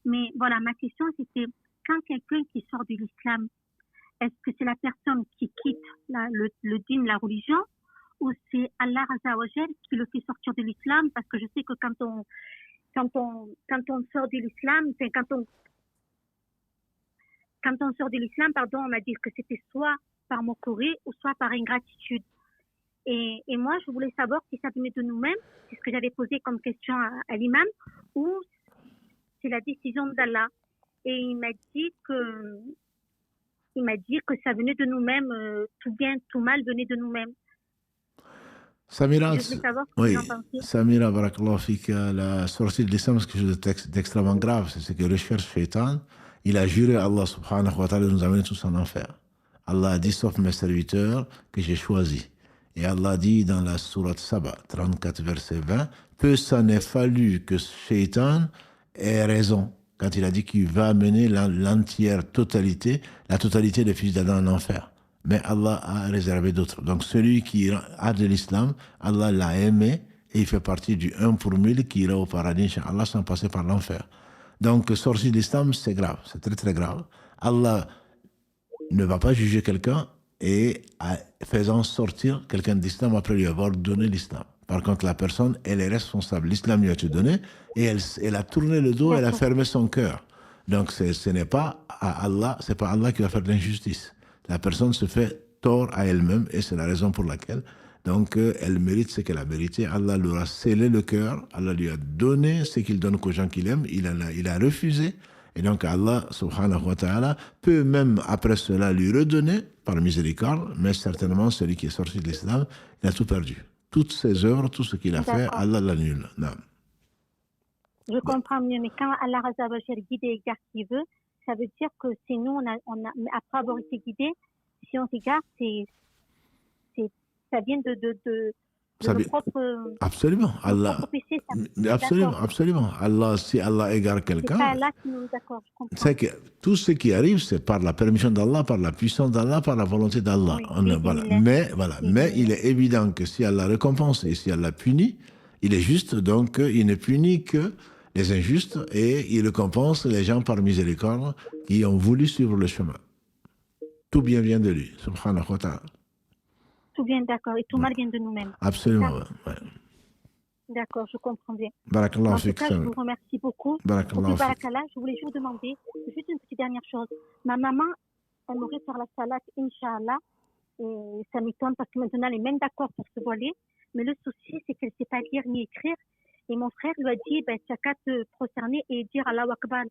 Mais voilà, ma question, c'était, quand quelqu'un qui sort de l'islam, est-ce que c'est la personne qui quitte le din, la religion, ou c'est Allah Azzawajal qui le fait sortir de l'islam? Parce que je sais que quand on sort de l'islam, quand on sort de l'islam, pardon, on m'a dit que c'était soit par moquerie ou soit par ingratitude. Et moi, je voulais savoir si ça venait de nous-mêmes, c'est ce que j'avais posé comme question à l'imam, ou c'est la décision d'Allah. Et il m'a dit que ça venait de nous-mêmes, tout bien, tout mal venait de nous-mêmes. Samira, oui, Samira, barakallahu fik, la sortie de l'islam, c'est quelque chose d'extrêmement grave. C'est ce que recherche Shaitan. Il a juré à Allah subhanahu wa ta'ala de nous amener tous en enfer. Allah a dit, sauf mes serviteurs que j'ai choisis. Et Allah dit dans la sourate Saba, 34, verset 20, peu s'en est fallu que Shaitan ait raison quand il a dit qu'il va amener l'entière totalité, la totalité des fils d'Adam en enfer. Mais Allah a réservé d'autres. Donc celui qui a de l'islam, Allah l'a aimé et il fait partie du 1 pour 1000 qui ira au paradis, Inch'Allah, sans passer par l'enfer. Donc sortir de l'islam, c'est grave, c'est très très grave. Allah ne va pas juger quelqu'un et faisant sortir quelqu'un d'islam après lui avoir donné l'islam. Par contre, la personne, elle est responsable. L'islam lui a tout donné et elle a tourné le dos, elle a fermé son cœur. Donc, ce n'est pas à Allah, c'est pas Allah qui va faire de l'injustice. La personne se fait tort à elle-même et c'est la raison pour laquelle. Donc, elle mérite ce qu'elle a mérité. Allah lui a scellé le cœur. Allah lui a donné ce qu'il donne aux gens qu'il aime. Il a refusé. Et donc, Allah, subhanahu wa ta'ala, peut même après cela lui redonner par miséricorde, mais certainement, celui qui est sorti de l'islam, il a tout perdu. Toutes ses œuvres, tout ce qu'il a fait, Allah l'annule. Non. Je comprends mieux, mais quand Allah Azza wa Jal guide et égare qui veut, ça veut dire que c'est nous, après avoir été guidés, si on s'égare, ça vient de nos propres... Absolument. Allah, péchés, absolument. Allah, si Allah égare quelqu'un, c'est pas Allah qui nous accorde, je comprends. C'est que tout ce qui arrive, c'est par la permission d'Allah, par la puissance d'Allah, par la volonté d'Allah. Oui, Mais il est évident que si Allah récompense et si Allah punit, il est juste, donc il ne punit que les injustes et il récompense les gens par miséricorde qui ont voulu suivre le chemin. Tout bien vient de lui, subhanahu wa ta'ala. Tout bien, d'accord, et tout mal vient de nous-mêmes. Absolument, ouais. D'accord, je comprends bien. Barakallah en tout cas, je vous remercie beaucoup. Barakallah. Je voulais juste vous demander juste une petite dernière chose. Ma maman aimerait faire la salade, Inch'Allah, et ça m'étonne parce que maintenant elle est même d'accord pour se voiler. Mais le souci, c'est qu'elle ne sait pas lire ni écrire. Et mon frère lui a dit, tu n'as qu'à te prosterner et dire Allahu Akbar.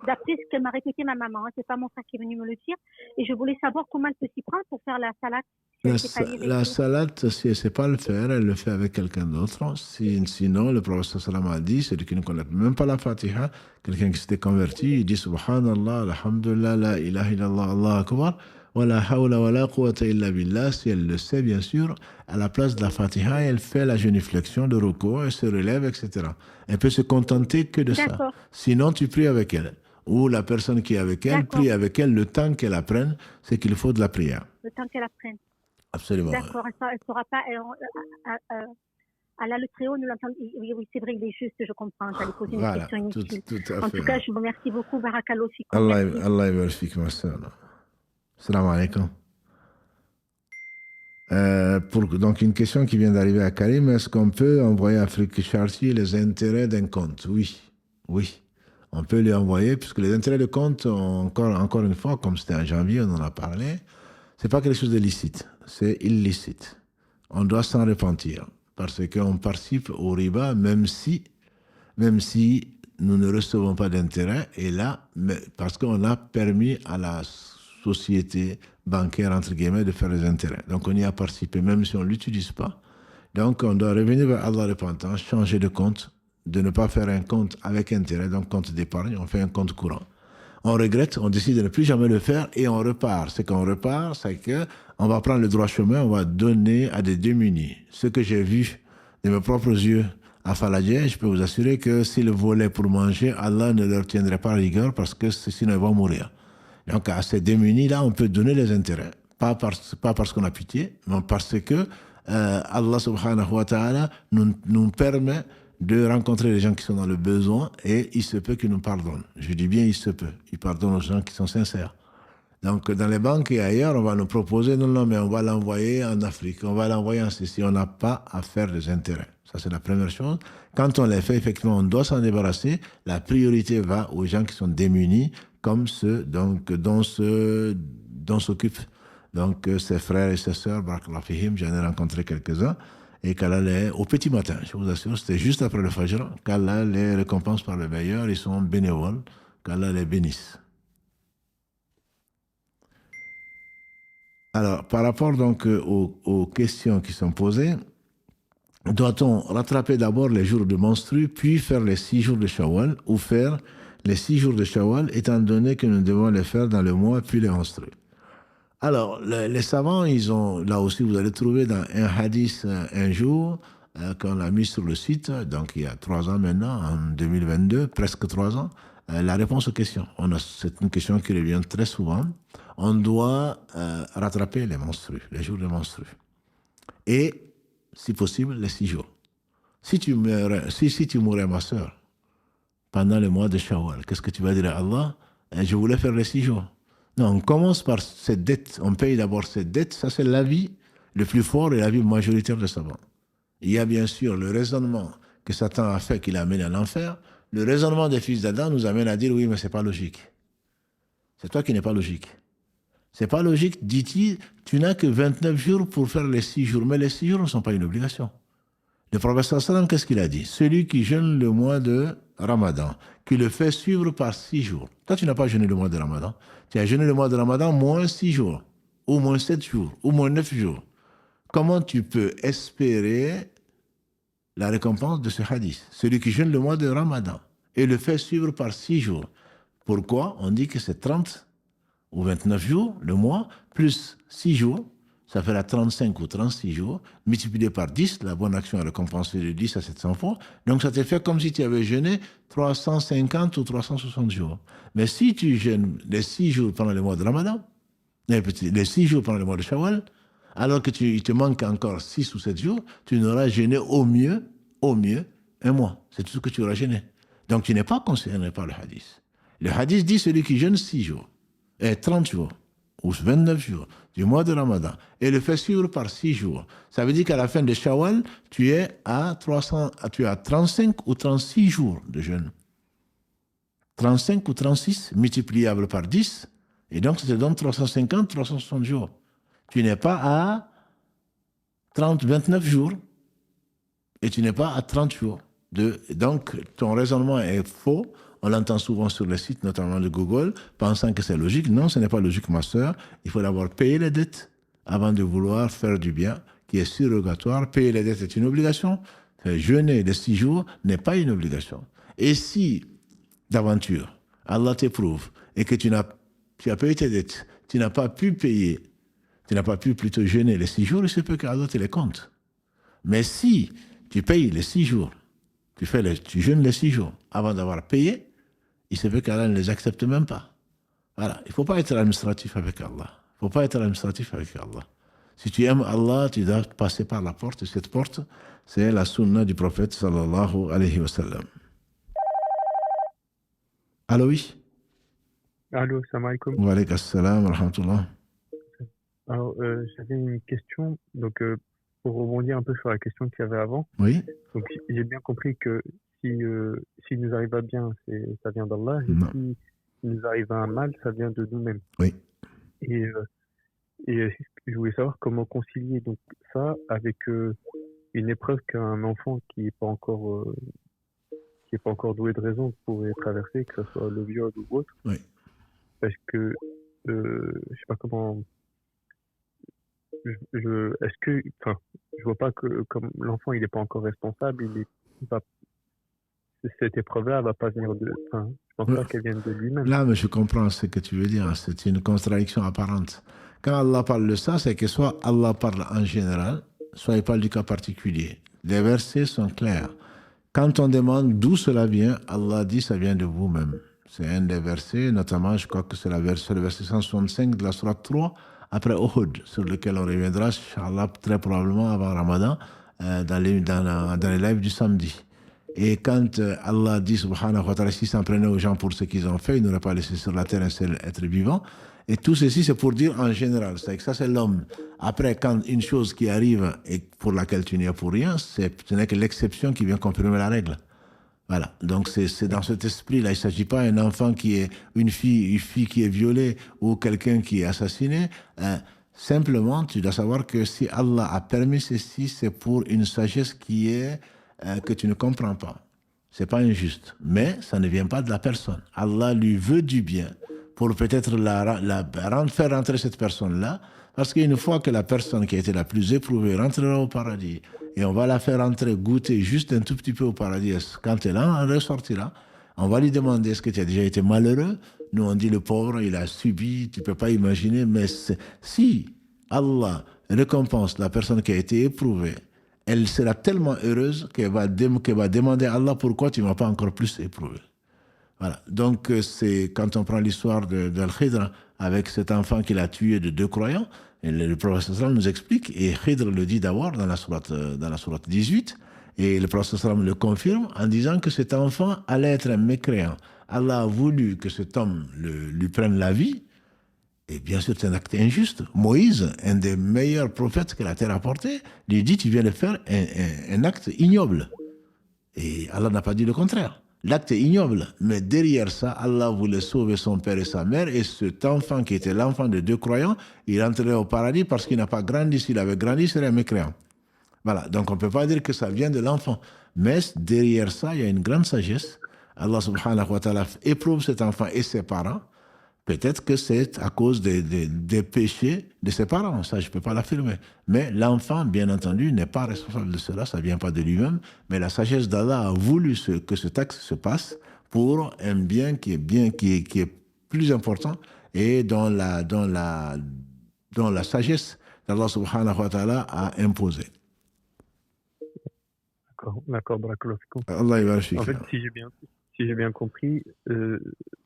D'après ce qu'elle m'a répété ma maman, c'est pas mon frère qui est venu me le dire. Et je voulais savoir comment elle peut s'y prendre pour faire la salade. La salade, si elle ne sait pas le faire, elle le fait avec quelqu'un d'autre. Sinon, le prophète sallam a dit, celui qui ne connaît même pas la Fatiha, quelqu'un qui s'était converti, il dit Subhanallah, Alhamdulillah, la ilaha illallah, Allah akbar, wa la hawla wa la quwwata illa billah. Si elle le sait, bien sûr, à la place de la Fatiha, elle fait la génuflexion, le ruku, elle se relève, etc. Elle peut se contenter que de ça. Sinon, tu pries avec elle. Ou la personne qui est avec elle, prie avec elle le temps qu'elle apprenne, c'est qu'il faut de la prière. Le temps qu'elle apprenne. Absolument. D'accord, elle ne saura pas. Allah le Très-Haut nous l'entend. Oui, c'est vrai, il est juste, je comprends. J'allais poser une question inutile. En tout cas, je vous remercie beaucoup. Barakallahu fikum. Allah yabarak fik, ma sœur. Salam alaikum. Donc, une question qui vient d'arriver à Karim. Est-ce qu'on peut envoyer à Afrique Charity les intérêts d'un compte? Oui. On peut les envoyer, puisque les intérêts de compte, encore une fois, comme c'était en janvier, on en a parlé, c'est pas quelque chose de licite, c'est illicite. On doit s'en repentir, parce qu'on participe au riba, même si nous ne recevons pas d'intérêt, et là, parce qu'on a permis à la société bancaire, entre guillemets, de faire les intérêts. Donc on y a participé, même si on ne l'utilise pas. Donc on doit revenir vers Allah repentant, changer de compte, de ne pas faire un compte avec intérêt, donc compte d'épargne, on fait un compte courant. On regrette, on décide de ne plus jamais le faire et on repart. Ce qu'on repart, c'est qu'on va prendre le droit chemin, on va donner à des démunis. Ce que j'ai vu de mes propres yeux à Faladje, je peux vous assurer que s'ils volaient pour manger, Allah ne leur tiendrait pas rigueur parce que sinon ils vont mourir. Donc à ces démunis-là, on peut donner les intérêts. Pas parce qu'on a pitié, mais parce que Allah subhanahu wa ta'ala nous permet de rencontrer les gens qui sont dans le besoin et il se peut qu'ils nous pardonnent. Je dis bien il se peut. Il pardonne aux gens qui sont sincères. Donc dans les banques et ailleurs, on va nous proposer, non, mais on va l'envoyer en Afrique, on va l'envoyer en ceci. On n'a pas à faire des intérêts. Ça, c'est la première chose. Quand on les fait, effectivement, on doit s'en débarrasser. La priorité va aux gens qui sont démunis, comme ceux dont s'occupent donc ses frères et ses sœurs. Barakallahu fihim, j'en ai rencontré quelques-uns. Et qu'Allah, au petit matin, je vous assure, c'était juste après le Fajr, qu'Allah les récompense par le meilleur, ils sont bénévoles, qu'Allah les bénisse. Alors, par rapport donc aux questions qui sont posées, doit-on rattraper d'abord les jours de menstru, puis faire les 6 jours de Shawwal, ou faire les 6 jours de Shawwal, étant donné que nous devons les faire dans le mois, puis les menstrues? Alors, les savants, ils ont, là aussi, vous allez trouver dans un hadith un jour qu'on a mis sur le site, donc il y a 3 ans maintenant, en 2022, presque 3 ans, la réponse aux questions. C'est une question qui revient très souvent. On doit rattraper les menstrues, les jours de menstrues. Et, si possible, les 6 jours. Si tu mourais, ma sœur, pendant le mois de Shawwal, qu'est-ce que tu vas dire à Allah? Je voulais faire les 6 jours. Non, on commence par cette dette. On paye d'abord cette dette. Ça, c'est l'avis le plus fort et l'avis majoritaire des savants. Il y a bien sûr le raisonnement que Satan a fait qu'il amène à l'enfer. Le raisonnement des fils d'Adam nous amène à dire oui, mais c'est pas logique. C'est toi qui n'es pas logique. C'est pas logique, dit-il, tu n'as que 29 jours pour faire les 6 jours. Mais les 6 jours ne sont pas une obligation. Le prophète sallam, qu'est-ce qu'il a dit? Celui qui jeûne le mois de Ramadan, qui le fait suivre par 6 jours. Toi, tu n'as pas jeûné le mois de Ramadan. Tu as jeûné le mois de Ramadan moins 6 jours, ou moins 7 jours, ou moins 9 jours. Comment tu peux espérer la récompense de ce hadith? Celui qui jeûne le mois de Ramadan et le fait suivre par 6 jours. Pourquoi? On dit que c'est 30 ou 29 jours, le mois, plus 6 jours. Ça fera 35 ou 36 jours, multiplié par 10, la bonne action est récompensée de 10 à 700 fois. Donc ça te fait comme si tu avais jeûné 350 ou 360 jours. Mais si tu jeûnes les 6 jours pendant le mois de Ramadan, les 6 jours pendant le mois de Shawwal, alors que il te manque encore 6 ou 7 jours, tu n'auras jeûné au mieux, un mois. C'est tout ce que tu auras jeûné. Donc tu n'es pas concerné par le hadith. Le hadith dit celui qui jeûne 6 jours, et 30 jours, ou 29 jours du mois de Ramadan, et le fait suivre par 6 jours. Ça veut dire qu'à la fin de Shawwal, tu as 35 ou 36 jours de jeûne. 35 ou 36 multipliable par 10, et donc ça te donne 350, 360 jours. Tu n'es pas à 29 jours, et tu n'es pas à 30 jours. Donc ton raisonnement est faux. On l'entend souvent sur les sites, notamment de Google, pensant que c'est logique. Non, ce n'est pas logique, ma sœur. Il faut d'abord payer les dettes avant de vouloir faire du bien, qui est surrogatoire. Payer les dettes est une obligation. Jeûner les 6 jours n'est pas une obligation. Et si, d'aventure, Allah t'éprouve et que tu as payé tes dettes, tu n'as pas pu payer, tu n'as pas pu plutôt jeûner les 6 jours, il se peut qu'Allah te les compte. Mais si tu payes les 6 jours, tu jeûnes les 6 jours avant d'avoir payé, il se peut qu'Allah ne les accepte même pas. Voilà. Il ne faut pas être administratif avec Allah. Il ne faut pas être administratif avec Allah. Si tu aimes Allah, tu dois passer par la porte. Et cette porte, c'est la sunna du prophète sallallahu alayhi wa sallam. Allô, oui? Allô, salam alaikum. Wa alaykum assalam wa rahmatullah. Alors, j'avais une question, donc pour rebondir un peu sur la question qu'il y avait avant. Oui. Donc, j'ai bien compris que s'il nous arrive à bien, ça vient d'Allah, et s'il nous arrive à un mal, ça vient de nous-mêmes. Oui. Et je voulais savoir comment concilier donc ça avec une épreuve qu'un enfant qui n'est pas encore doué de raison pourrait traverser, que ce soit le viol ou autre. Oui. Parce que je sais pas comment. Je vois pas que comme l'enfant il n'est pas encore responsable, cette épreuve-là va pas venir de. Enfin, je pense pas qu'elle vienne de lui-même. Là, mais je comprends ce que tu veux dire. C'est une contradiction apparente. Quand Allah parle de ça, c'est que soit Allah parle en général, soit il parle du cas particulier. Les versets sont clairs. Quand on demande d'où cela vient, Allah dit ça vient de vous-même. C'est un des versets, notamment, je crois que c'est le verset 165 de la sourate 3, après Uhud, sur lequel on reviendra, Inch'Allah, très probablement avant Ramadan, dans les lives du samedi. Et quand Allah dit, subhanahu wa ta'ala, s'il s'en prenait aux gens pour ce qu'ils ont fait, il n'aurait pas laissé sur la terre un seul être vivant. Et tout ceci, c'est pour dire en général. C'est que ça, c'est l'homme. Après, quand une chose qui arrive et pour laquelle tu n'y es pour rien, ce n'est que l'exception qui vient confirmer la règle. Voilà. Donc, c'est dans cet esprit-là. Il ne s'agit pas d'un enfant qui est une fille qui est violée ou quelqu'un qui est assassiné. Simplement, tu dois savoir que si Allah a permis ceci, c'est pour une sagesse qui est que tu ne comprends pas. C'est pas injuste. Mais ça ne vient pas de la personne. Allah lui veut du bien pour peut-être faire rentrer cette personne-là. Parce qu'une fois que la personne qui a été la plus éprouvée rentrera au paradis, et on va la faire rentrer, goûter juste un tout petit peu au paradis, quand elle en ressortira, on va lui demander est-ce que tu as déjà été malheureux? Nous, on dit le pauvre, il a subi, tu ne peux pas imaginer, mais si Allah récompense la personne qui a été éprouvée, elle sera tellement heureuse qu'elle va demander à Allah pourquoi tu ne m'as pas encore plus éprouvé. Voilà. Donc, c'est quand on prend l'histoire d'Al-Khidr avec cet enfant qu'il a tué de 2 croyants, et le prophète sallam nous explique, et Khidr le dit d'abord dans la sourate 18, et le prophète sallam le confirme en disant que cet enfant allait être un mécréant. Allah a voulu que cet homme lui prenne la vie, et bien sûr c'est un acte injuste. Moïse, un des meilleurs prophètes que la terre a porté, lui dit tu viens de faire un acte ignoble. Et Allah n'a pas dit le contraire. L'acte est ignoble, mais derrière ça, Allah voulait sauver son père et sa mère, et cet enfant qui était l'enfant de 2 croyants, il rentrerait au paradis parce qu'il n'a pas grandi. S'il avait grandi, il serait un mécréant. Voilà, donc on ne peut pas dire que ça vient de l'enfant. Mais derrière ça, il y a une grande sagesse. Allah subhanahu wa ta'ala éprouve cet enfant et ses parents. Peut-être que c'est à cause des péchés de ses parents, ça je ne peux pas l'affirmer. Mais l'enfant, bien entendu, n'est pas responsable de cela, ça ne vient pas de lui-même. Mais la sagesse d'Allah a voulu que ce acte se passe pour un bien qui est plus important et dont la sagesse d'Allah subhanahu wa ta'ala a imposé. D'accord, barakallahu fikoum. Allah y va. En fait, si j'ai bien compris,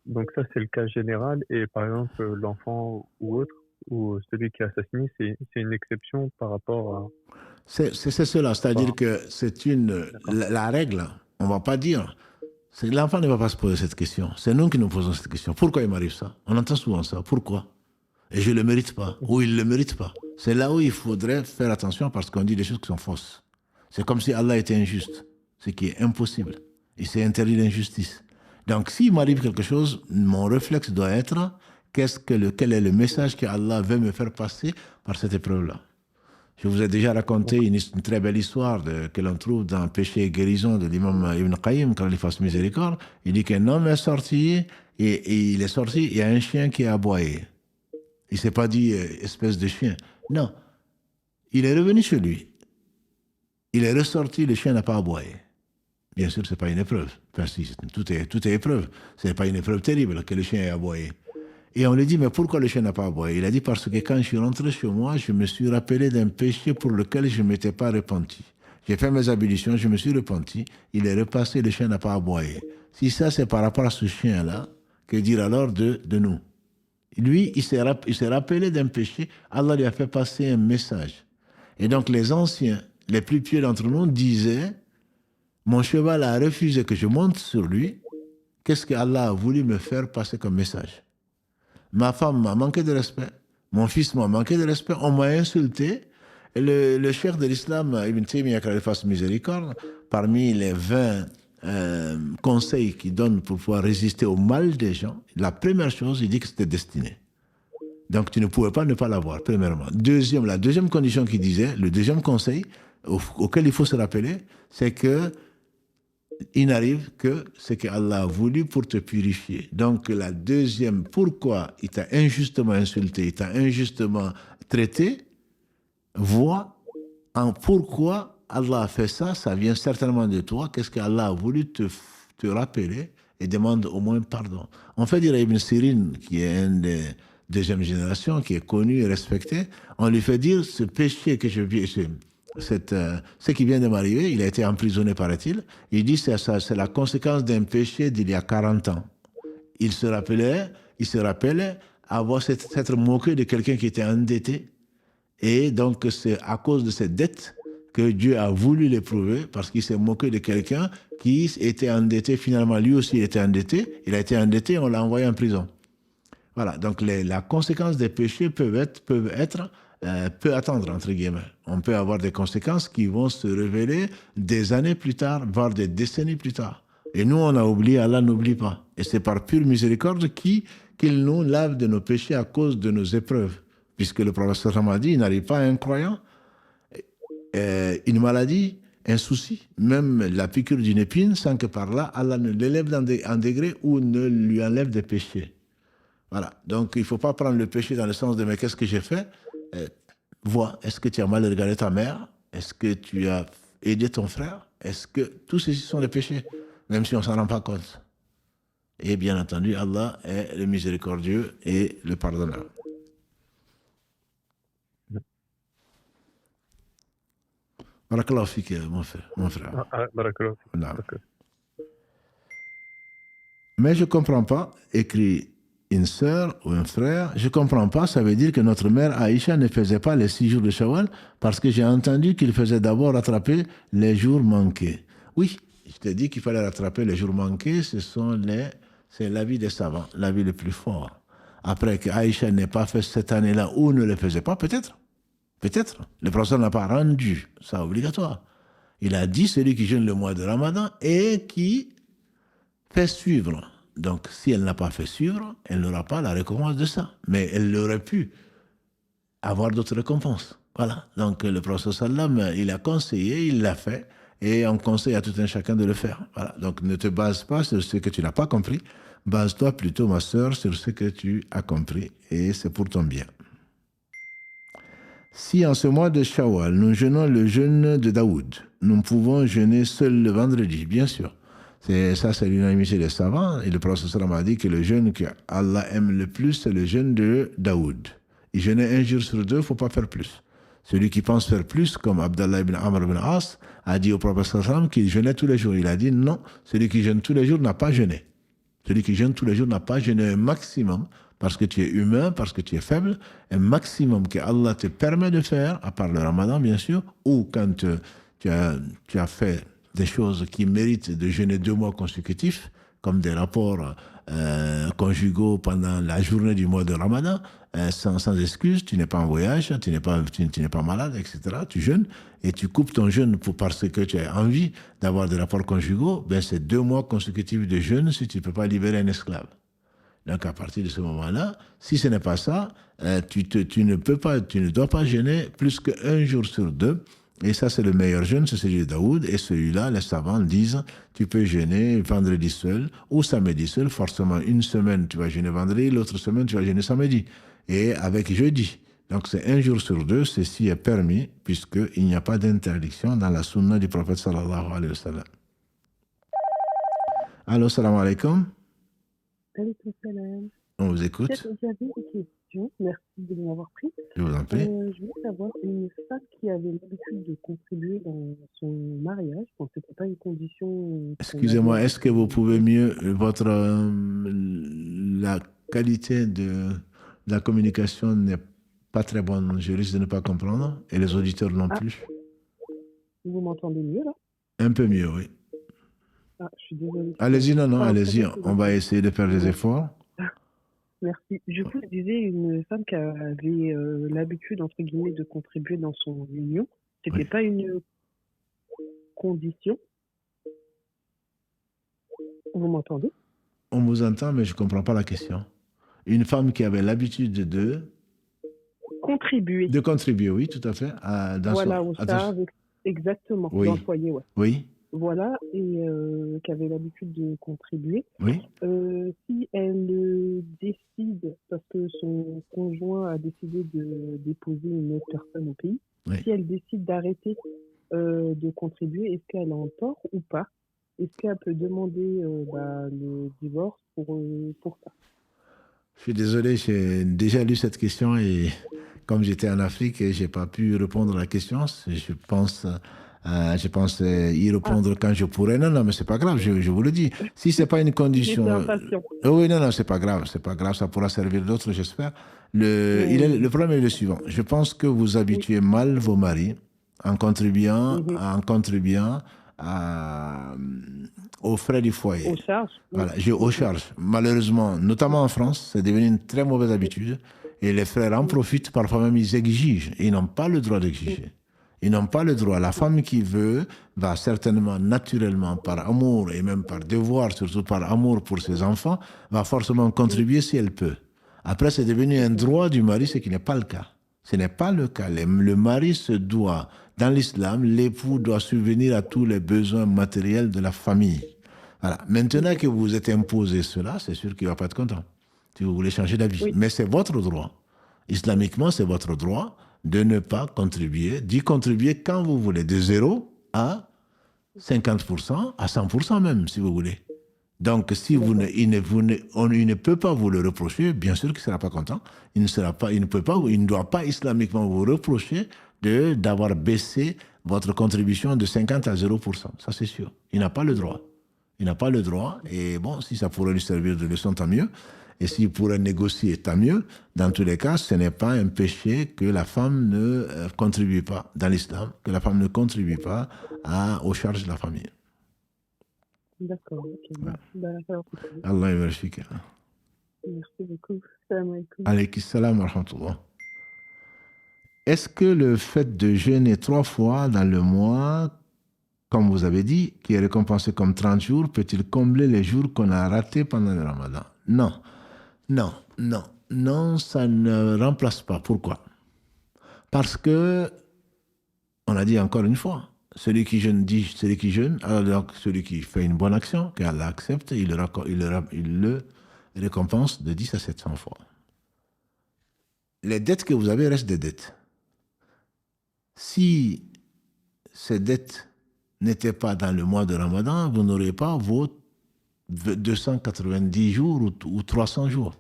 donc ça c'est le cas général, et par exemple l'enfant ou autre, ou celui qui est assassiné, c'est une exception par rapport à... C'est cela, c'est-à-dire que c'est la règle, on ne va pas dire, l'enfant ne va pas se poser cette question, c'est nous qui nous posons cette question. Pourquoi il m'arrive ça? On entend souvent ça, pourquoi? Et je ne le mérite pas, ou il ne le mérite pas. C'est là où il faudrait faire attention parce qu'on dit des choses qui sont fausses. C'est comme si Allah était injuste, ce qui est impossible. Il s'est interdit l'injustice. Donc, s'il m'arrive quelque chose, mon réflexe doit être quel est le message que Allah veut me faire passer par cette épreuve-là. Je vous ai déjà raconté une très belle histoire que l'on trouve dans Péché et guérison de l'imam Ibn Qayyim, quand il fasse miséricorde. Il dit qu'un homme est sorti, et il est sorti, il y a un chien qui a aboyé. Il ne s'est pas dit espèce de chien. Non. Il est revenu chez lui. Il est ressorti, le chien n'a pas aboyé. Bien sûr, ce n'est pas une épreuve. Enfin, si, tout est épreuve. Ce n'est pas une épreuve terrible que le chien ait aboyé. Et on lui dit, mais pourquoi le chien n'a pas aboyé? Il a dit, parce que quand je suis rentré chez moi, je me suis rappelé d'un péché pour lequel je ne m'étais pas repenti. J'ai fait mes ablutions, je me suis repenti. Il est repassé, le chien n'a pas aboyé. Si ça, c'est par rapport à ce chien-là, que dire alors de nous? Lui, il s'est rappelé d'un péché. Allah lui a fait passer un message. Et donc, les anciens, les plus pieux d'entre nous disaient, mon cheval a refusé que je monte sur lui. Qu'est-ce que Allah a voulu me faire passer comme message? Ma femme m'a manqué de respect. Mon fils m'a manqué de respect. On m'a insulté. Et le cheikh de l'islam, Ibn Taymiyyah, qu'il fasse miséricorde, parmi les 20 conseils qu'il donne pour pouvoir résister au mal des gens, la première chose, il dit que c'était destiné. Donc tu ne pouvais pas ne pas l'avoir, premièrement. La deuxième condition qu'il disait, le deuxième conseil auquel il faut se rappeler, c'est que il n'arrive que ce qu'Allah a voulu pour te purifier. Donc la deuxième, pourquoi il t'a injustement insulté, il t'a injustement traité, vois en pourquoi Allah a fait ça, ça vient certainement de toi. Qu'est-ce qu'Allah a voulu te rappeler, et demande au moins pardon. On fait dire à Ibn Sirin, qui est un des deuxième génération, qui est connu et respecté, on lui fait dire ce péché que je vis, ce qui vient de m'arriver, il a été emprisonné, paraît-il. Il dit que c'est la conséquence d'un péché d'il y a 40 ans. Il se rappelait avoir s'être moqué de quelqu'un qui était endetté. Et donc, c'est à cause de cette dette que Dieu a voulu l'éprouver, parce qu'il s'est moqué de quelqu'un qui était endetté. Finalement, lui aussi il était endetté. Il a été endetté et on l'a envoyé en prison. Voilà. Donc, la conséquence des péchés peut attendre, entre guillemets. On peut avoir des conséquences qui vont se révéler des années plus tard, voire des décennies plus tard. Et nous, on a oublié, Allah n'oublie pas. Et c'est par pure miséricorde qu'il nous lave de nos péchés à cause de nos épreuves. Puisque le prophète a dit, il n'arrive pas à un croyant une maladie, un souci, même la piqûre d'une épine, sans que par là, Allah ne l'élève en degré ou ne lui enlève des péchés. Voilà. Donc, il ne faut pas prendre le péché dans le sens de « mais qu'est-ce que j'ai fait ?» Vois, est-ce que tu as mal regardé ta mère? Est-ce que tu as aidé ton frère? Est-ce que tous ceci sont des péchés, même si on ne s'en rend pas compte? Et bien entendu, Allah est le miséricordieux et le pardonneur. Barakallahu fik, mon frère. Barakallah. Non. Mais je ne comprends pas, écrit une sœur ou un frère, je ne comprends pas, ça veut dire que notre mère Aïcha ne faisait pas les 6 jours de Shawwal parce que j'ai entendu qu'il faisait d'abord rattraper les jours manqués. Oui, je t'ai dit qu'il fallait rattraper les jours manqués, c'est l'avis des savants, l'avis le plus fort. Après que Aïcha n'ait pas fait cette année-là ou ne le faisait pas, peut-être. Le professeur n'a pas rendu ça obligatoire. Il a dit celui qui jeûne le mois de Ramadan et qui fait suivre. Donc, si elle n'a pas fait suivre, elle n'aura pas la récompense de ça. Mais elle aurait pu avoir d'autres récompenses. Voilà. Donc, le professeur sallam, il a conseillé, il l'a fait, et on conseille à tout un chacun de le faire. Voilà. Donc, ne te base pas sur ce que tu n'as pas compris. Base-toi plutôt, ma sœur, sur ce que tu as compris, et c'est pour ton bien. Si en ce mois de Shawwal, nous jeûnons le jeûne de Daoud, nous pouvons jeûner seul le vendredi, bien sûr. C'est l'unanimité des savants. Et le prophète sallam a dit que le jeûne que Allah aime le plus, c'est le jeûne de Daoud. Il jeûnait un jour sur 2, il ne faut pas faire plus. Celui qui pense faire plus, comme Abdallah ibn Amr ibn As, a dit au prophète sallam qu'il jeûnait tous les jours. Il a dit non, celui qui jeûne tous les jours n'a pas jeûné. Celui qui jeûne tous les jours n'a pas jeûné un maximum, parce que tu es humain, parce que tu es faible, un maximum que Allah te permet de faire, à part le ramadan bien sûr, ou quand tu as fait des choses qui méritent de jeûner 2 mois consécutifs, comme des rapports conjugaux pendant la journée du mois de Ramadan, sans excuse, tu n'es pas en voyage, tu n'es pas malade, etc. Tu jeûnes et tu coupes ton jeûne parce que tu as envie d'avoir des rapports conjugaux, ben c'est 2 mois consécutifs de jeûne si tu ne peux pas libérer un esclave. Donc à partir de ce moment-là, si ce n'est pas ça, tu ne dois pas jeûner plus qu'1 jour sur 2. Et ça, c'est le meilleur jeûne, c'est celui de Daoud. Et celui-là, les savants disent, tu peux jeûner vendredi seul ou samedi seul. Forcément, une semaine, tu vas jeûner vendredi, l'autre semaine, tu vas jeûner samedi. Et avec jeudi. Donc, c'est 1 jour sur 2, ceci est permis, puisqu'il n'y a pas d'interdiction dans la sunna du prophète sallallahu alayhi wa sallam. Allô, salam alaikum. Alaikum salam. On vous écoute. J'avais une question, merci de m'avoir pris. Je vous en prie. Je voulais savoir, une femme qui avait l'habitude de contribuer dans son mariage, bon, c'était pas une condition... Excusez-moi, est-ce que vous pouvez mieux, la qualité de la communication n'est pas très bonne, je risque de ne pas comprendre, et les auditeurs non plus. Vous m'entendez mieux, là? Un peu mieux, oui. Ah, je suis désolée. Allez-y, allez-y, on va essayer de faire des efforts. Merci. Je vous disais, une femme qui avait l'habitude, entre guillemets, de contribuer dans son union, c'était pas une condition. Vous m'entendez? On vous entend, mais je ne comprends pas la question. Une femme qui avait l'habitude de contribuer. De contribuer, oui, tout à fait. Exactement, oui. Dans le foyer, ouais. Oui. Voilà, et qui avait l'habitude de contribuer. Oui. Si elle décide, parce que son conjoint a décidé de déposer une autre personne au pays, si elle décide d'arrêter de contribuer, est-ce qu'elle a un tort ou pas? Est-ce qu'elle peut demander le divorce pour ça? Je suis désolé, j'ai déjà lu cette question et comme j'étais en Afrique, je n'ai pas pu répondre à la question. Je pense y répondre quand je pourrai. Non, mais c'est pas grave, je vous le dis. Si c'est pas une condition... Oui, non, c'est pas grave, ça pourra servir d'autres, j'espère. Le problème est le suivant. Je pense que vous habituez mal vos maris en contribuant aux frais du foyer. Aux charges. Voilà, aux charges. Malheureusement, notamment en France, c'est devenu une très mauvaise habitude. Et les frères en profitent, parfois même ils exigent. Ils n'ont pas le droit d'exiger. Ils n'ont pas le droit. La femme qui veut va certainement, naturellement, par amour et même par devoir, surtout par amour pour ses enfants, va forcément contribuer si elle peut. Après, c'est devenu un droit du mari, ce qui n'est pas le cas. Ce n'est pas le cas. Le mari se doit, dans l'islam, l'époux doit subvenir à tous les besoins matériels de la famille. Voilà. Maintenant que vous êtes imposé cela, c'est sûr qu'il ne va pas être content. Si vous voulez changer d'avis. Oui. Mais c'est votre droit. Islamiquement, c'est votre droit de ne pas contribuer, d'y contribuer quand vous voulez, de 0 à 50%, à 100% même, si vous voulez. Donc, si il ne peut pas vous le reprocher, bien sûr qu'il ne sera pas content. Il ne doit pas islamiquement vous reprocher d'avoir baissé votre contribution de 50 à 0%. Ça, c'est sûr. Il n'a pas le droit. Il n'a pas le droit. Et bon, si ça pourrait lui servir de leçon, tant mieux. Et s'il pourrait négocier, tant mieux. Dans tous les cas, ce n'est pas un péché que la femme ne contribue pas, dans l'islam, que la femme ne contribue pas aux charges de la famille. D'accord, ok. Merci. Allah vérifie. Merci beaucoup. Salam alaikum. Alaykum salam wa rahmatullah. Est-ce que le fait de jeûner 3 fois dans le mois, comme vous avez dit, qui est récompensé comme 30 jours, peut-il combler les jours qu'on a ratés pendant le ramadan? Non, ça ne remplace pas. Pourquoi? Parce que, on a dit encore une fois, celui qui jeûne, alors celui qui fait une bonne action, qu'Allah accepte, il le récompense de 10 à 700 fois. Les dettes que vous avez restent des dettes. Si ces dettes n'étaient pas dans le mois de Ramadan, vous n'auriez pas vos 290 jours ou 300 jours.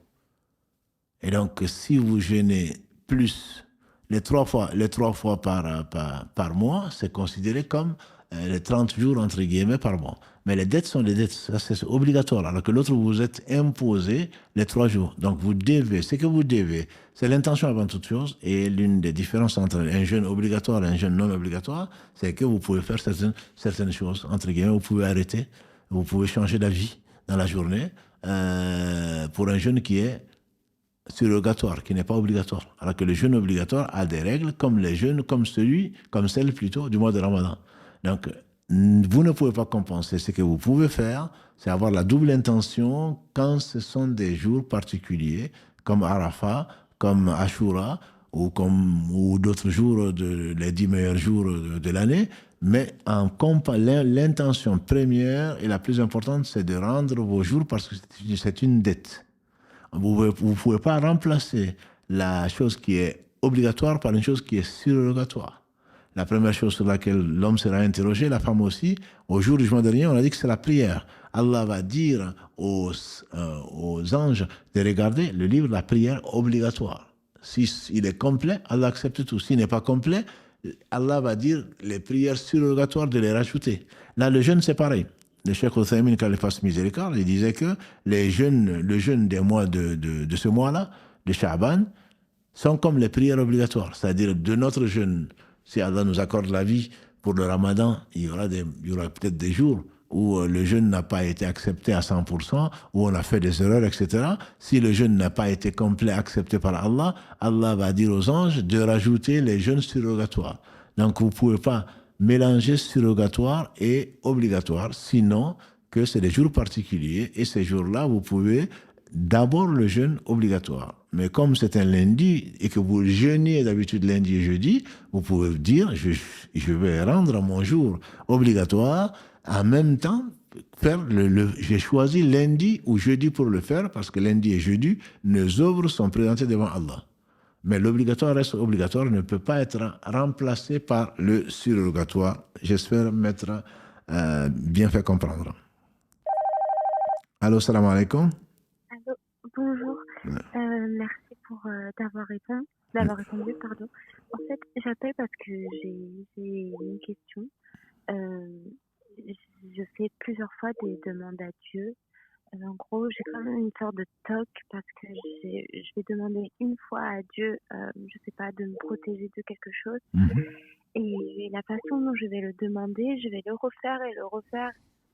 Et donc, si vous jeûnez plus les 3 fois par mois, c'est considéré comme les 30 jours, entre guillemets, par mois. Mais les dettes sont des dettes, ça c'est obligatoire. Alors que l'autre, vous êtes imposé les 3 jours. Donc, vous devez, ce que vous devez, c'est l'intention avant toute chose. Et l'une des différences entre un jeûne obligatoire et un jeûne non obligatoire, c'est que vous pouvez faire certaines choses, entre guillemets, vous pouvez arrêter, vous pouvez changer d'avis dans la journée pour un jeûne qui est surrogatoire, qui n'est pas obligatoire. Alors que le jeûne obligatoire a des règles comme les jeûnes, comme celle plutôt du mois de Ramadan. Donc, vous ne pouvez pas compenser. Ce que vous pouvez faire, c'est avoir la double intention quand ce sont des jours particuliers, comme Arafat, comme Ashura, ou d'autres jours, les 10 meilleurs jours de l'année. Mais l'intention première et la plus importante, c'est de rendre vos jours parce que c'est une dette. Vous ne pouvez pas remplacer la chose qui est obligatoire par une chose qui est surrogatoire. La première chose sur laquelle l'homme sera interrogé, la femme aussi, au jour du jugement dernier, on a dit que c'est la prière. Allah va dire aux anges de regarder le livre de la prière obligatoire. S'il est complet, Allah accepte tout. S'il n'est pas complet, Allah va dire les prières surrogatoires de les rajouter. Là, le jeûne, c'est pareil. Le Cheikh Othaymin, quand il fasse miséricorde, il disait que le jeûne des mois de ce mois-là, de Sha'ban, sont comme les prières obligatoires. C'est-à-dire, de notre jeûne, si Allah nous accorde la vie pour le Ramadan, il y aura peut-être des jours où le jeûne n'a pas été accepté à 100%, où on a fait des erreurs, etc. Si le jeûne n'a pas été complet accepté par Allah, Allah va dire aux anges de rajouter les jeûnes surrogatoires. Donc, vous ne pouvez pas mélanger surrogatoire et obligatoire, sinon que c'est des jours particuliers, et ces jours-là, vous pouvez d'abord le jeûne obligatoire. Mais comme c'est un lundi et que vous jeûnez d'habitude lundi et jeudi, vous pouvez dire, je vais rendre mon jour obligatoire, en même temps, j'ai choisi lundi ou jeudi pour le faire, parce que lundi et jeudi, nos œuvres sont présentées devant Allah. Mais l'obligatoire reste obligatoire, ne peut pas être remplacé par le surrogatoire. J'espère m'être bien fait comprendre. Allô, salam alaikum. Allô, bonjour. Merci pour d'avoir répondu, pardon. En fait, j'appelle parce que j'ai une question. Je fais plusieurs fois des demandes à Dieu. En gros, j'ai quand même une sorte de toc parce que je vais demander une fois à Dieu, je sais pas, de me protéger de quelque chose. Et la façon dont je vais le demander, je vais le refaire et le refaire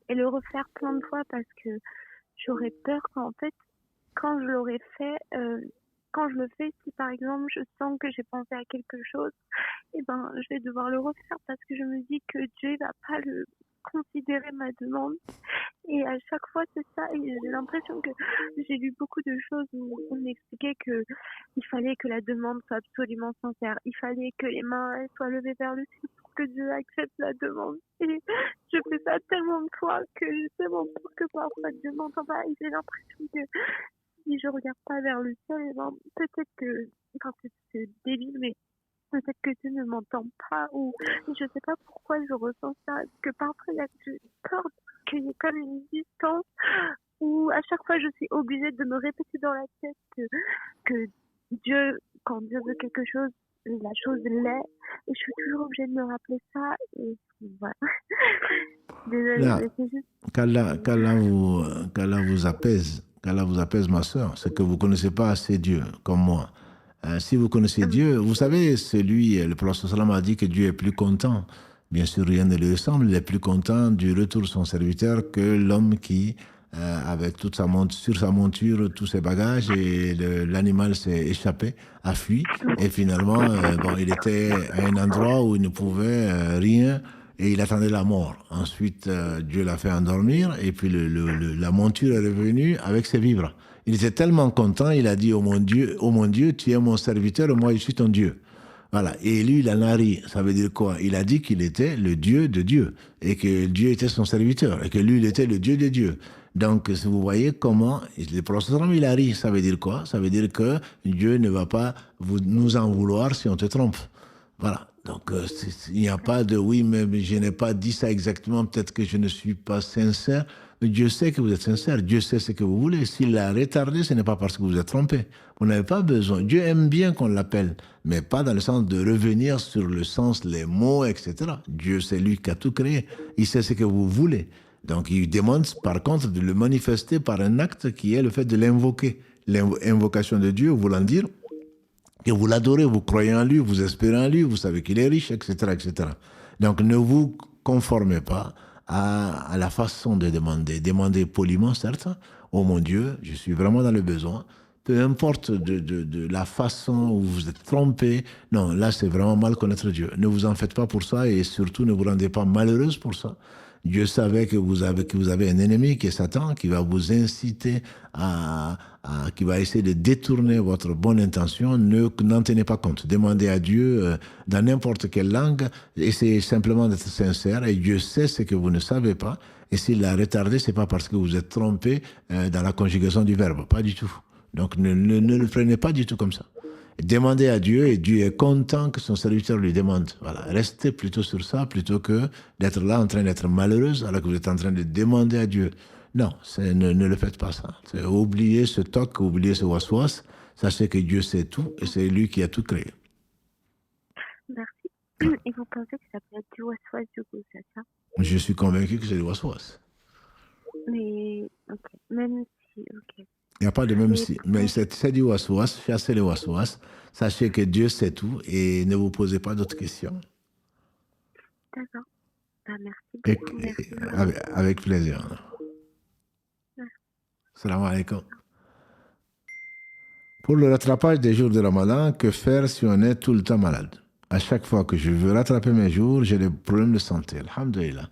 et le refaire plein de fois parce que j'aurais peur qu'en fait, quand je l'aurai fait, quand je le fais, si par exemple je sens que j'ai pensé à quelque chose, eh ben, je vais devoir le refaire parce que je me dis que Dieu va pas le considérer ma demande. Et à chaque fois, c'est ça. Et j'ai l'impression que j'ai lu beaucoup de choses où on m'expliquait qu'il fallait que la demande soit absolument sincère. Il fallait que les mains soient levées vers le ciel pour que Dieu accepte la demande. Et je fais ça tellement de fois que je sais mon pour que parfois Dieu m'entend pas. Et j'ai l'impression que si je regarde pas vers le ciel, ben, peut-être que, enfin, c'est débile, mais peut-être que Dieu ne m'entend pas ou je sais pas pourquoi je ressens ça. Parce que parfois, j'ai peur qu'il y ait comme une distance où à chaque fois je suis obligée de me répéter dans la tête que Dieu, quand Dieu veut quelque chose, la chose l'est. Et je suis toujours obligée de me rappeler ça. Et voilà. Désolée, Là, mais c'est juste. qu'Allah vous apaise, ma soeur, c'est que vous ne connaissez pas assez Dieu, comme moi. Si vous connaissez Dieu, vous savez, le prophète sallam a dit que Dieu est plus content. Bien sûr, rien ne lui ressemble. Il est plus content du retour de son serviteur que l'homme qui, avec sur sa monture, tous ses bagages, et l'animal s'est échappé, a fui. Et finalement, il était à un endroit où il ne pouvait rien et il attendait la mort. Ensuite, Dieu l'a fait endormir et puis la monture est revenue avec ses vivres. Il était tellement content, il a dit, oh mon Dieu, tu es mon serviteur et moi je suis ton Dieu. Voilà. Et lui, il en a ri. Ça veut dire quoi? Il a dit qu'il était le Dieu de Dieu et que Dieu était son serviteur et que lui, il était le Dieu de Dieu. Donc, si vous voyez comment le prophète, il a ri. Ça veut dire quoi? Ça veut dire que Dieu ne va pas nous en vouloir si on te trompe. Voilà. Donc, il n'y a pas de oui, mais je n'ai pas dit ça exactement. Peut-être que je ne suis pas sincère. Mais Dieu sait que vous êtes sincère. Dieu sait ce que vous voulez. S'il l'a retardé, ce n'est pas parce que vous êtes trompé. Vous n'avez pas besoin. Dieu aime bien qu'on l'appelle, mais pas dans le sens de revenir sur le sens, les mots, etc. Dieu, c'est lui qui a tout créé. Il sait ce que vous voulez. Donc, il demande, par contre, de le manifester par un acte qui est le fait de l'invoquer. L'invocation de Dieu voulant dire que vous l'adorez, vous croyez en lui, vous espérez en lui, vous savez qu'il est riche, etc., etc. Donc, ne vous conformez pas à la façon de demander. Demandez poliment, certes. Oh mon Dieu, je suis vraiment dans le besoin. Peu importe de la façon où vous êtes trompé. Non, là, c'est vraiment mal connaître Dieu. Ne vous en faites pas pour ça et surtout ne vous rendez pas malheureuse pour ça. Dieu savait que vous avez un ennemi qui est Satan, qui va vous inciter qui va essayer de détourner votre bonne intention. N'en tenez pas compte. Demandez à Dieu dans n'importe quelle langue. Essayez simplement d'être sincère et Dieu sait ce que vous ne savez pas. Et s'il l'a retardé, c'est pas parce que vous êtes trompé dans la conjugation du verbe. Pas du tout. Donc ne le prenez pas du tout comme ça. Demandez à Dieu et Dieu est content que son serviteur lui demande. Voilà, restez plutôt sur ça plutôt que d'être là en train d'être malheureuse alors que vous êtes en train de demander à Dieu. Non, ne le faites pas ça. Oubliez ce toc, oubliez ce waswas. Sachez que Dieu sait tout et c'est lui qui a tout créé. Merci. Et vous pensez que ça peut être du waswas du coup, c'est ça? Je suis convaincu que c'est du waswas. Mais, ok. Même si, ok. Il n'y a pas de même si. Mais c'est du waswas, chassez le waswas. Sachez que Dieu sait tout et ne vous posez pas d'autres questions. D'accord. Merci beaucoup. Avec plaisir. Salam alaikum. Pour le rattrapage des jours de Ramadan, que faire si on est tout le temps malade? À chaque fois que je veux rattraper mes jours, j'ai des problèmes de santé. Alhamdulillah.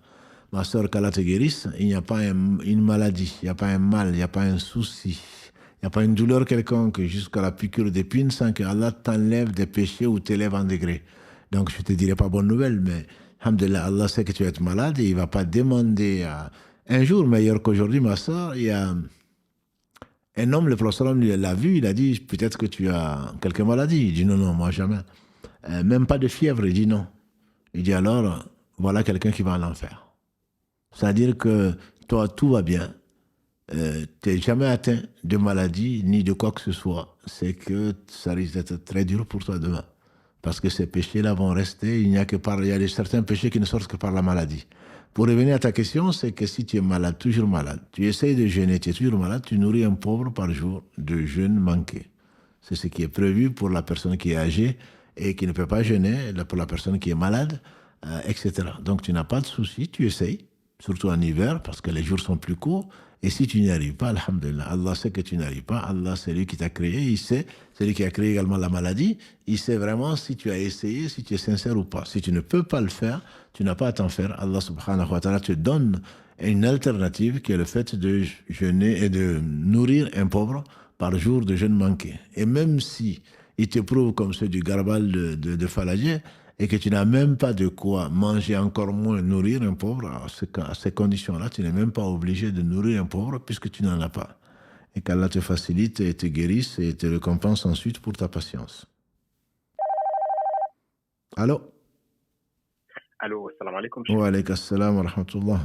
Ma soeur, qu'Allah te guérisse, il n'y a pas une maladie, il n'y a pas un mal, il n'y a pas un souci, il n'y a pas une douleur quelconque jusqu'à la piqûre d'épine sans que Allah t'enlève des péchés ou t'élève en degré. Donc je ne te dirai pas bonne nouvelle, mais alhamdulillah, Allah sait que tu vas être malade et il ne va pas demander un jour meilleur qu'aujourd'hui, ma soeur. Il y a un homme, le prophète l'a vu, il a dit peut-être que tu as quelques maladies. Il dit non, moi jamais. Même pas de fièvre, il dit non. Il dit alors, voilà quelqu'un qui va en enfer. C'est-à-dire que toi, tout va bien. Tu n'es jamais atteint de maladie ni de quoi que ce soit. C'est que ça risque d'être très dur pour toi demain. Parce que ces péchés-là vont rester. Il y a certains péchés qui ne sortent que par la maladie. Pour revenir à ta question, c'est que si tu es malade, toujours malade, tu essayes de jeûner, tu es toujours malade, tu nourris un pauvre par jour de jeûne manqué. C'est ce qui est prévu pour la personne qui est âgée et qui ne peut pas jeûner, pour la personne qui est malade, etc. Donc tu n'as pas de souci, tu essayes. Surtout en hiver, parce que les jours sont plus courts. Et si tu n'y arrives pas, alhamdulillah, Allah sait que tu n'y arrives pas. Allah, c'est lui qui t'a créé, il sait. C'est lui qui a créé également la maladie. Il sait vraiment si tu as essayé, si tu es sincère ou pas. Si tu ne peux pas le faire, tu n'as pas à t'en faire. Allah subhanahu wa ta'ala te donne une alternative qui est le fait de jeûner et de nourrir un pauvre par jour de jeûne manqué. Et même si il t'éprouve comme ceux du Garbal de Falajeh, et que tu n'as même pas de quoi manger, encore moins nourrir un pauvre, à ces conditions-là, tu n'es même pas obligé de nourrir un pauvre puisque tu n'en as pas. Et qu'Allah te facilite et te guérisse et te récompense ensuite pour ta patience. Allô? Allô, salam alaikum. Wa alaikum assalam wa rahmatullah.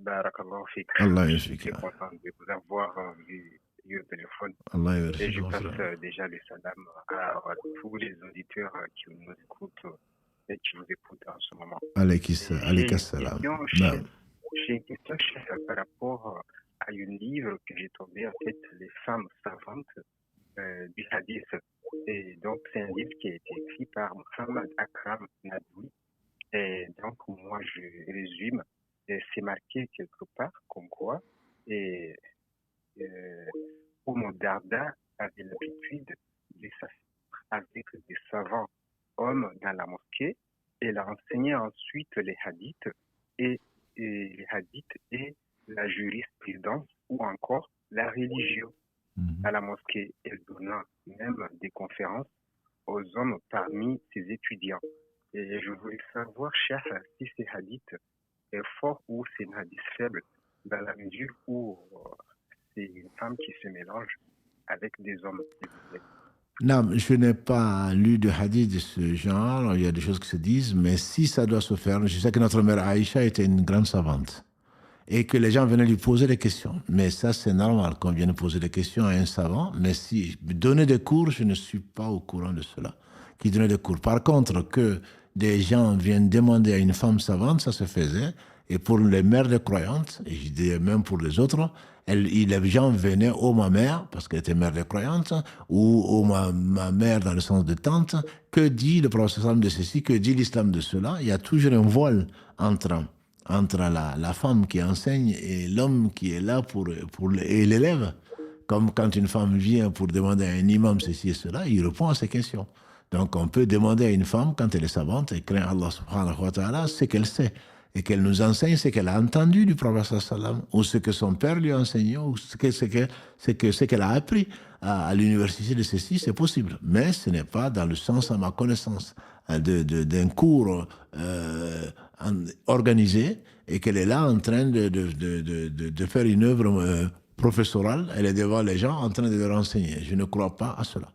Barakallahu fik. Allah Je yafik. suis content de vous avoir vu au téléphone. Allah Et yafik, je mon passe frère. déjà les salams à tous les auditeurs qui nous écoutent et qui vous écoutent en ce moment. Alaykas J'ai salam. une question, chef, par rapport à un livre que j'ai trouvé, en fait, Les femmes savantes du hadith. Et donc, c'est un livre qui a été écrit par Mohammed Akram Nadoui. Et donc, moi, je résume. Et c'est marqué quelque part comme quoi et Darda avait l'habitude de s'asseoir avec des savants hommes dans la mosquée et leur enseigner ensuite les hadiths et la jurisprudence ou encore la religion à la mosquée. Elle donna même des conférences aux hommes parmi ses étudiants. Et je voulais savoir, cher, si ces hadiths est fort ou c'est un hadith faible dans la mesure où c'est une femme qui se mélange avec des hommes. Non, je n'ai pas lu de hadith de ce genre, il y a des choses qui se disent, mais si ça doit se faire, je sais que notre mère Aïcha était une grande savante et que les gens venaient lui poser des questions. Mais ça, c'est normal qu'on vienne poser des questions à un savant, mais si donner des cours, je ne suis pas au courant de cela, qui donnait des cours. Par contre, que des gens viennent demander à une femme savante, ça se faisait. Et pour les mères de croyantes, et je dis même pour les autres, les gens venaient, ma mère, parce qu'elle était mère de croyante, ou ma mère dans le sens de tante, que dit le prophète de ceci, que dit l'islam de cela. Il y a toujours un voile entre la femme qui enseigne et l'homme qui est là et l'élève. Comme quand une femme vient pour demander à un imam ceci et cela, il répond à ces questions. Donc on peut demander à une femme, quand elle est savante, et craint Allah subhanahu wa ta'ala, ce qu'elle sait. Et qu'elle nous enseigne ce qu'elle a entendu du prophète sallam, ou ce que son père lui a enseigné, ou ce qu'elle a appris à l'université de ceci, c'est possible. Mais ce n'est pas dans le sens, à ma connaissance, d'un cours organisé, et qu'elle est là en train de faire une œuvre professorale, elle est devant les gens en train de leur enseigner. Je ne crois pas à cela.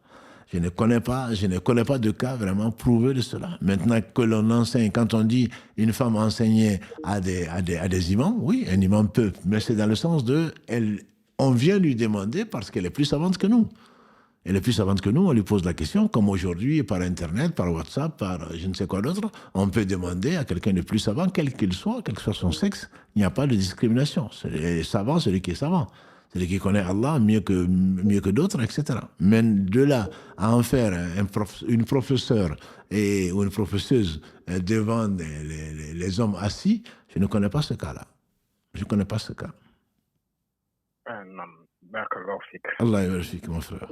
Je ne connais pas de cas vraiment prouvés de cela. Maintenant que l'on enseigne, quand on dit une femme enseignée à des imams, oui, un imam peut, mais c'est dans le sens on vient lui demander parce qu'elle est plus savante que nous. Elle est plus savante que nous, on lui pose la question, comme aujourd'hui, par Internet, par WhatsApp, par je ne sais quoi d'autre, on peut demander à quelqu'un de plus savant, quel que soit son sexe, il n'y a pas de discrimination. C'est savant, celui qui est savant. Celui qui connaît Allah mieux que d'autres, etc. Mais de là à en faire une professeure ou une professeuse devant les hommes assis, je ne connais pas ce cas-là. Je ne connais pas ce cas. Allah yabarik, mon frère.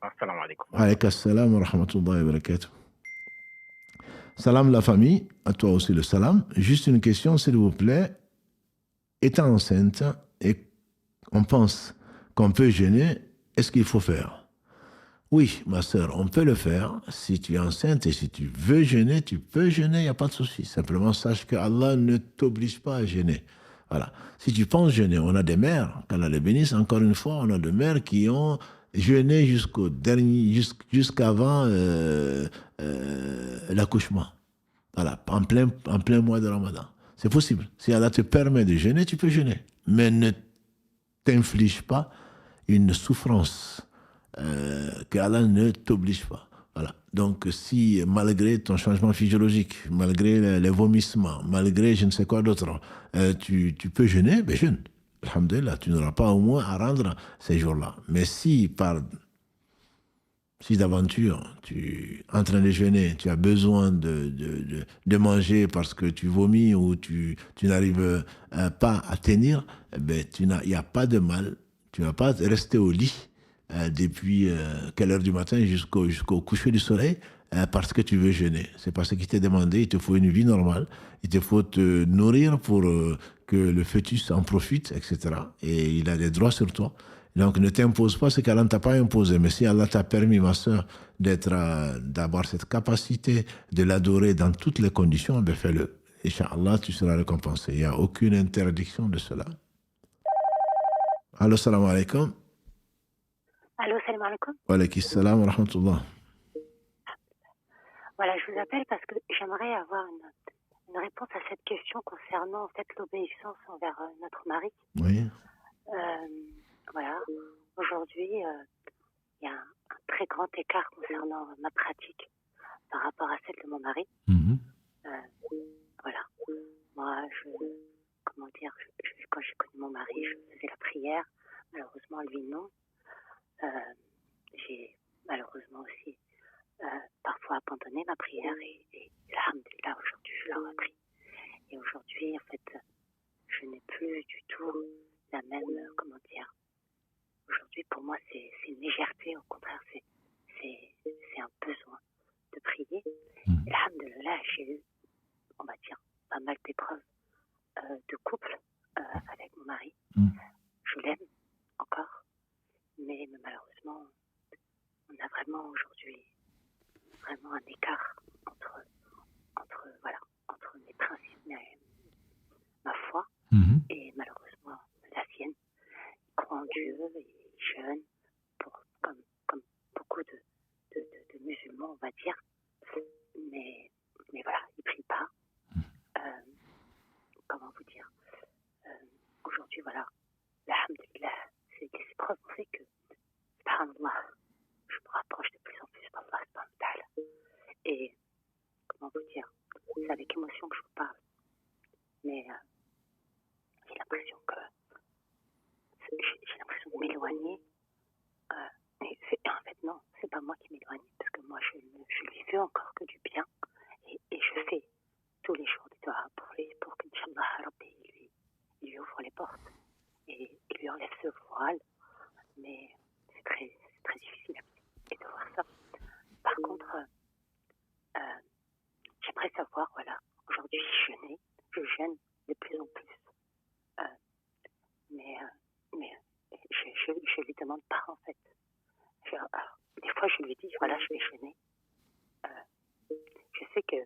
Assalamu alaikum. Alayka assalam wa rahmatullahi wa barakatuh. Salam la famille, à toi aussi le salam. Juste une question, s'il vous plaît. Étant enceinte et on pense qu'on peut jeûner, est-ce qu'il faut faire? Oui, ma sœur, on peut le faire. Si tu es enceinte et si tu veux jeûner, tu peux jeûner, il n'y a pas de souci. Simplement, sache que Allah ne t'oblige pas à jeûner. Voilà. Si tu penses jeûner, on a des mères, qu'Allah les bénisse, encore une fois, on a des mères qui ont jeûné jusqu'avant l'accouchement. Voilà, en plein mois de Ramadan. C'est possible. Si Allah te permet de jeûner, tu peux jeûner. Mais ne t'inflige pas une souffrance que Allah ne t'oblige pas. Voilà. Donc, si malgré ton changement physiologique, malgré les vomissements, malgré je ne sais quoi d'autre, tu peux jeûner, ben jeûne. Alhamdulillah, tu n'auras pas au moins à rendre ces jours-là. Mais si d'aventure, tu es en train de jeûner, tu as besoin de manger parce que tu vomis ou tu n'arrives pas à tenir, ben, il n'y a pas de mal. Tu ne vas pas rester au lit depuis quelle heure du matin jusqu'au coucher du soleil parce que tu veux jeûner. C'est parce qu'il t'est demandé, il te faut une vie normale, il te faut te nourrir pour que le fœtus en profite, etc. Et il a des droits sur toi. Donc ne t'impose pas ce qu'Allah ne t'a pas imposé. Mais si Allah t'a permis, ma soeur, d'avoir cette capacité de l'adorer dans toutes les conditions, ben fais-le. Inch'Allah, tu seras récompensé. Il n'y a aucune interdiction de cela. Allô, salam alaikum. Allô, salam alaikum. Wa alaykum salam wa rahmatullah. Voilà, je vous appelle parce que j'aimerais avoir une réponse à cette question concernant en fait l'obéissance envers notre mari. Oui. Voilà. Aujourd'hui, il y a un très grand écart concernant ma pratique par rapport à celle de mon mari. Voilà. Moi, quand j'ai connu mon mari, je faisais la prière. Malheureusement, lui, non. J'ai malheureusement aussi parfois abandonné ma prière et alhamdoulilah, aujourd'hui, je l'ai repris. Et aujourd'hui, en fait, je n'ai plus du tout la même, aujourd'hui, pour moi, c'est une légèreté. Au contraire, c'est un besoin de prier. Et alhamdoulilah, j'ai eu, on va dire, pas mal d'épreuves de couple avec mon mari. Je l'aime encore, mais malheureusement, on a vraiment aujourd'hui vraiment un écart entre mes principes, ma foi, et malheureusement la sienne. Il croit en Dieu et il jeûne comme beaucoup de musulmans, on va dire, mais voilà, il prie pas. Comment vous dire, aujourd'hui, voilà, alhamdoulilah, les épreuves ont fait que, subhanallah, je me rapproche de plus en plus d'Allah subhanahu wa ta'ala. Et, comment vous dire, c'est avec émotion que je vous parle. Mais j'ai l'impression de m'éloigner. En fait, non, c'est pas moi qui m'éloigne, parce que moi, je lui veux encore que du bien. Et je fais tous les jours des doigts pour lui, pour que Inch'Allah Rabbi lui ouvre les portes et lui enlève ce voile. Mais c'est très difficile de voir ça. Par contre, j'aimerais savoir, voilà, aujourd'hui je jeûne de plus en plus. Mais je lui demande pas, en fait. Des fois, je lui dis, voilà, je vais jeûner. Je sais que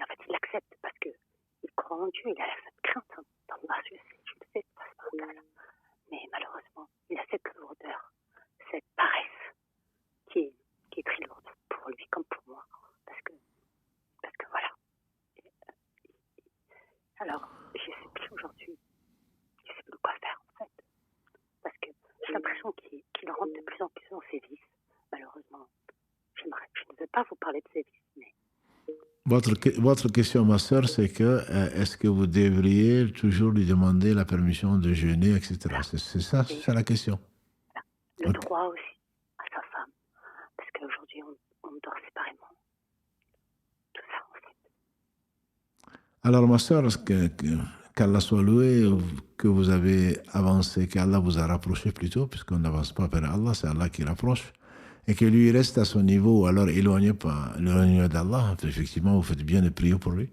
en fait, il accepte parce que il croit en Dieu, il a cette crainte d'Allah, je le sais, mais malheureusement, il a cette lourdeur, cette paresse qui est très lourde pour lui comme pour moi, parce que voilà. Alors, je sais plus aujourd'hui, je sais plus quoi faire en fait, parce que j'ai l'impression qu'il rentre de plus en plus dans ses vices. Malheureusement, je ne veux pas vous parler de ses vices, mais Votre question, ma sœur, c'est que est-ce que vous devriez toujours lui demander la permission de jeûner, etc. C'est ça, c'est la question. Le droit aussi à sa femme, parce qu'aujourd'hui on dort séparément. Tout ça en fait. Alors ma sœur, qu'Allah soit loué, que vous avez avancé, qu'Allah vous a rapproché plutôt, puisqu'on n'avance pas vers Allah, c'est Allah qui rapproche. Et que lui reste à son niveau, ou alors éloigné d'Allah. Effectivement, vous faites bien de prier pour lui.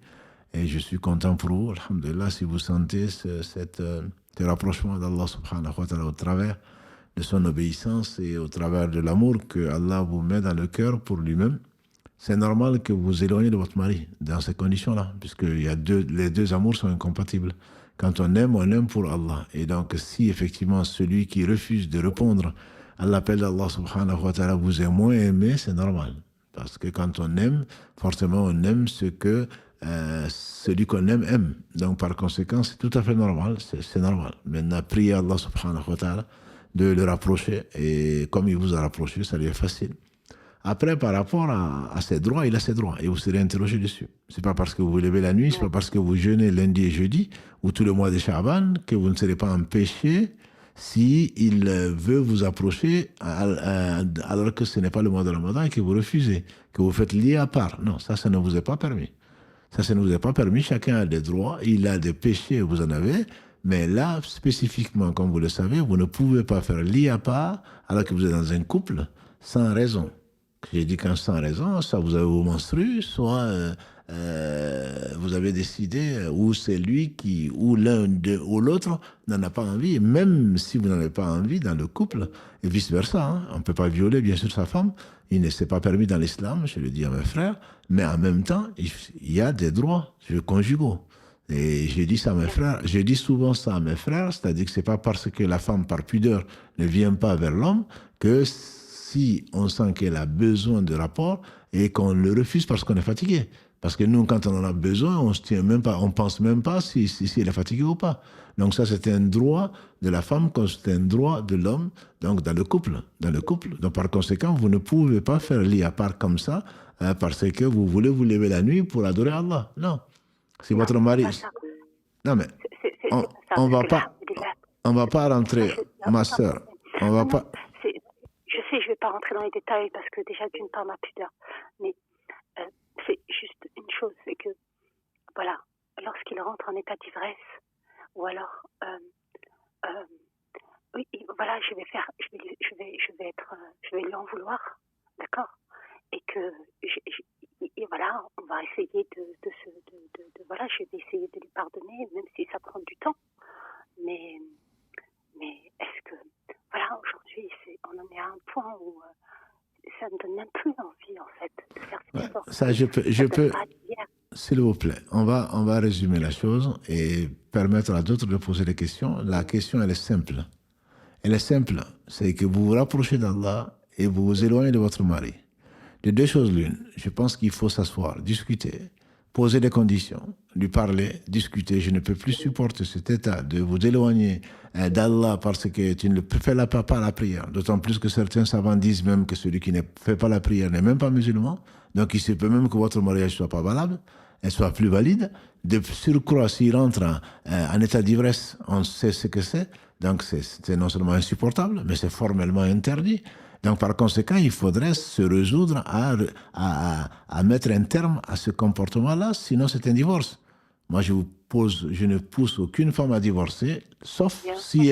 Et je suis content pour vous, alhamdulillah, si vous sentez ce rapprochement d'Allah subhanahu wa ta'ala au travers de son obéissance et au travers de l'amour que Allah vous met dans le cœur pour lui-même. C'est normal que vous vous éloignez de votre mari dans ces conditions-là, puisque les deux amours sont incompatibles. Quand on aime pour Allah. Et donc, si effectivement celui qui refuse de répondre à l'appel d'Allah subhanahu wa ta'ala vous est moins aimé, c'est normal. Parce que quand on aime, forcément on aime ce que celui qu'on aime. Donc par conséquent, c'est tout à fait normal, c'est normal. Maintenant, priez Allah subhanahu wa ta'ala de le rapprocher, et comme il vous a rapproché, ça lui est facile. Après, par rapport à ses droits, il a ses droits, et vous serez interrogé dessus. C'est pas parce que vous vous levez la nuit, c'est pas parce que vous jeûnez lundi et jeudi, ou tout le mois de Sha'ban, que vous ne serez pas empêché si il veut vous approcher alors que ce n'est pas le mois de Ramadan et que vous refusez, que vous faites lié à part. Non, ça ne vous est pas permis. Ça ne vous est pas permis. Chacun a des droits, il a des péchés, vous en avez, mais là, spécifiquement, comme vous le savez, vous ne pouvez pas faire lié à part alors que vous êtes dans un couple sans raison. J'ai dit qu'en sans raison, soit vous avez vos menstrues, soit vous avez décidé, ou c'est lui ou l'un ou l'autre n'en a pas envie, même si vous n'en avez pas envie dans le couple, et vice-versa. Hein. On ne peut pas violer, bien sûr, sa femme. Il ne s'est pas permis dans l'islam, je le dis à mes frères, mais en même temps, il y a des droits conjugaux. Et je dis ça à mes frères, je dis souvent ça à mes frères, c'est-à-dire que c'est pas parce que la femme, par pudeur, ne vient pas vers l'homme que si on sent qu'elle a besoin de rapport et qu'on le refuse parce qu'on est fatigué. Parce que nous, quand on en a besoin, on se tient même pas, on pense même pas si elle est fatiguée ou pas. Donc ça, c'est un droit de la femme, comme c'est un droit de l'homme, donc dans le couple. Donc par conséquent, vous ne pouvez pas faire lit à part comme ça, parce que vous voulez vous lever la nuit pour adorer Allah. Non. Si Non, votre mari... c'est pas ça. Non mais, C'est on, pas ça. on va Parce que pas... On va pas rentrer, ma sœur. On va pas... Je sais, je vais pas rentrer dans les détails parce que déjà d'une part ma pudeur. Mais c'est juste une chose, c'est que voilà, lorsqu'il rentre en état d'ivresse, ou alors oui, voilà, je vais lui en vouloir, d'accord, et que et voilà, on va essayer voilà, je vais essayer de lui pardonner, même si ça prend du temps, mais est-ce que voilà, aujourd'hui on en est à un point où ça ne donne même plus envie en fait de faire cet effort. Ça, je peux, s'il vous plaît, on va résumer la chose et permettre à d'autres de poser des questions. La question, elle est simple. C'est que vous vous rapprochez d'Allah et vous vous éloignez de votre mari. De deux choses l'une. Je pense qu'il faut s'asseoir, discuter, poser des conditions, lui parler, discuter. Je ne peux plus supporter cet état de vous éloigner d'Allah parce que tu ne fais pas la prière. D'autant plus que certains savants disent même que celui qui ne fait pas la prière n'est même pas musulman. Donc il se peut même que votre mariage ne soit pas valable, elle soit plus valide. De surcroît, s'il rentre en état d'ivresse, on sait ce que c'est. Donc c'est non seulement insupportable, mais c'est formellement interdit. Donc par conséquent, il faudrait se résoudre à mettre un terme à ce comportement-là, sinon c'est un divorce. Moi, je ne pousse aucune femme à divorcer, sauf si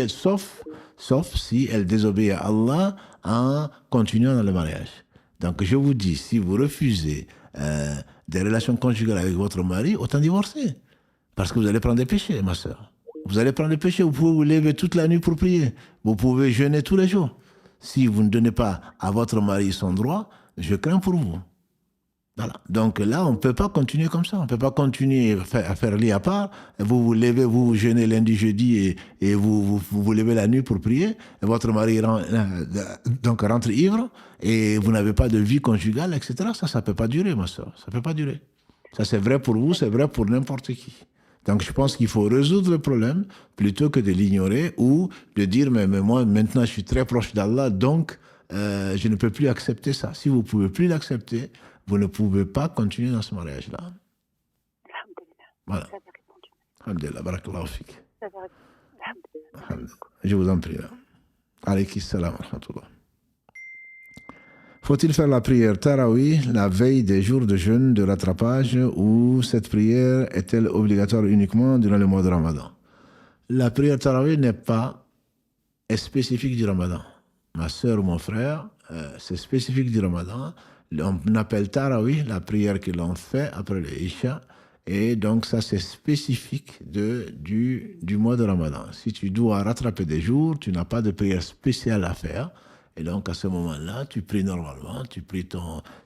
elle désobéit à Allah en continuant dans le mariage. Donc je vous dis, si vous refusez des relations conjugales avec votre mari, autant divorcer. Parce que vous allez prendre des péchés, ma sœur. Vous allez prendre des péchés, vous pouvez vous lever toute la nuit pour prier. Vous pouvez jeûner tous les jours. Si vous ne donnez pas à votre mari son droit, je crains pour vous. Voilà. Donc là, on ne peut pas continuer comme ça. On ne peut pas continuer à faire lit à part. Vous vous levez, vous jeûnez lundi, jeudi et vous levez la nuit pour prier. Et votre mari rentre ivre et vous n'avez pas de vie conjugale, etc. Ça ne peut pas durer, ma soeur. Ça ne peut pas durer. Ça, c'est vrai pour vous, c'est vrai pour n'importe qui. Donc, je pense qu'il faut résoudre le problème plutôt que de l'ignorer ou de dire, mais moi, maintenant, je suis très proche d'Allah, donc je ne peux plus accepter ça. Si vous ne pouvez plus l'accepter, vous ne pouvez pas continuer dans ce mariage-là. Voilà. Alhamdulillah, barakallahu fik. Je vous en prie. Alayki salam wa rahmatullah. Faut-il faire la prière Tarawih la veille des jours de jeûne de rattrapage ou cette prière est-elle obligatoire uniquement durant le mois de Ramadan? La prière Tarawih n'est pas spécifique du Ramadan. Ma sœur ou mon frère, c'est spécifique du Ramadan. On appelle Tarawih la prière que l'on fait après le Isha. Et donc ça, c'est spécifique du mois de Ramadan. Si tu dois rattraper des jours, tu n'as pas de prière spéciale à faire. Et donc, à ce moment-là, tu pries normalement,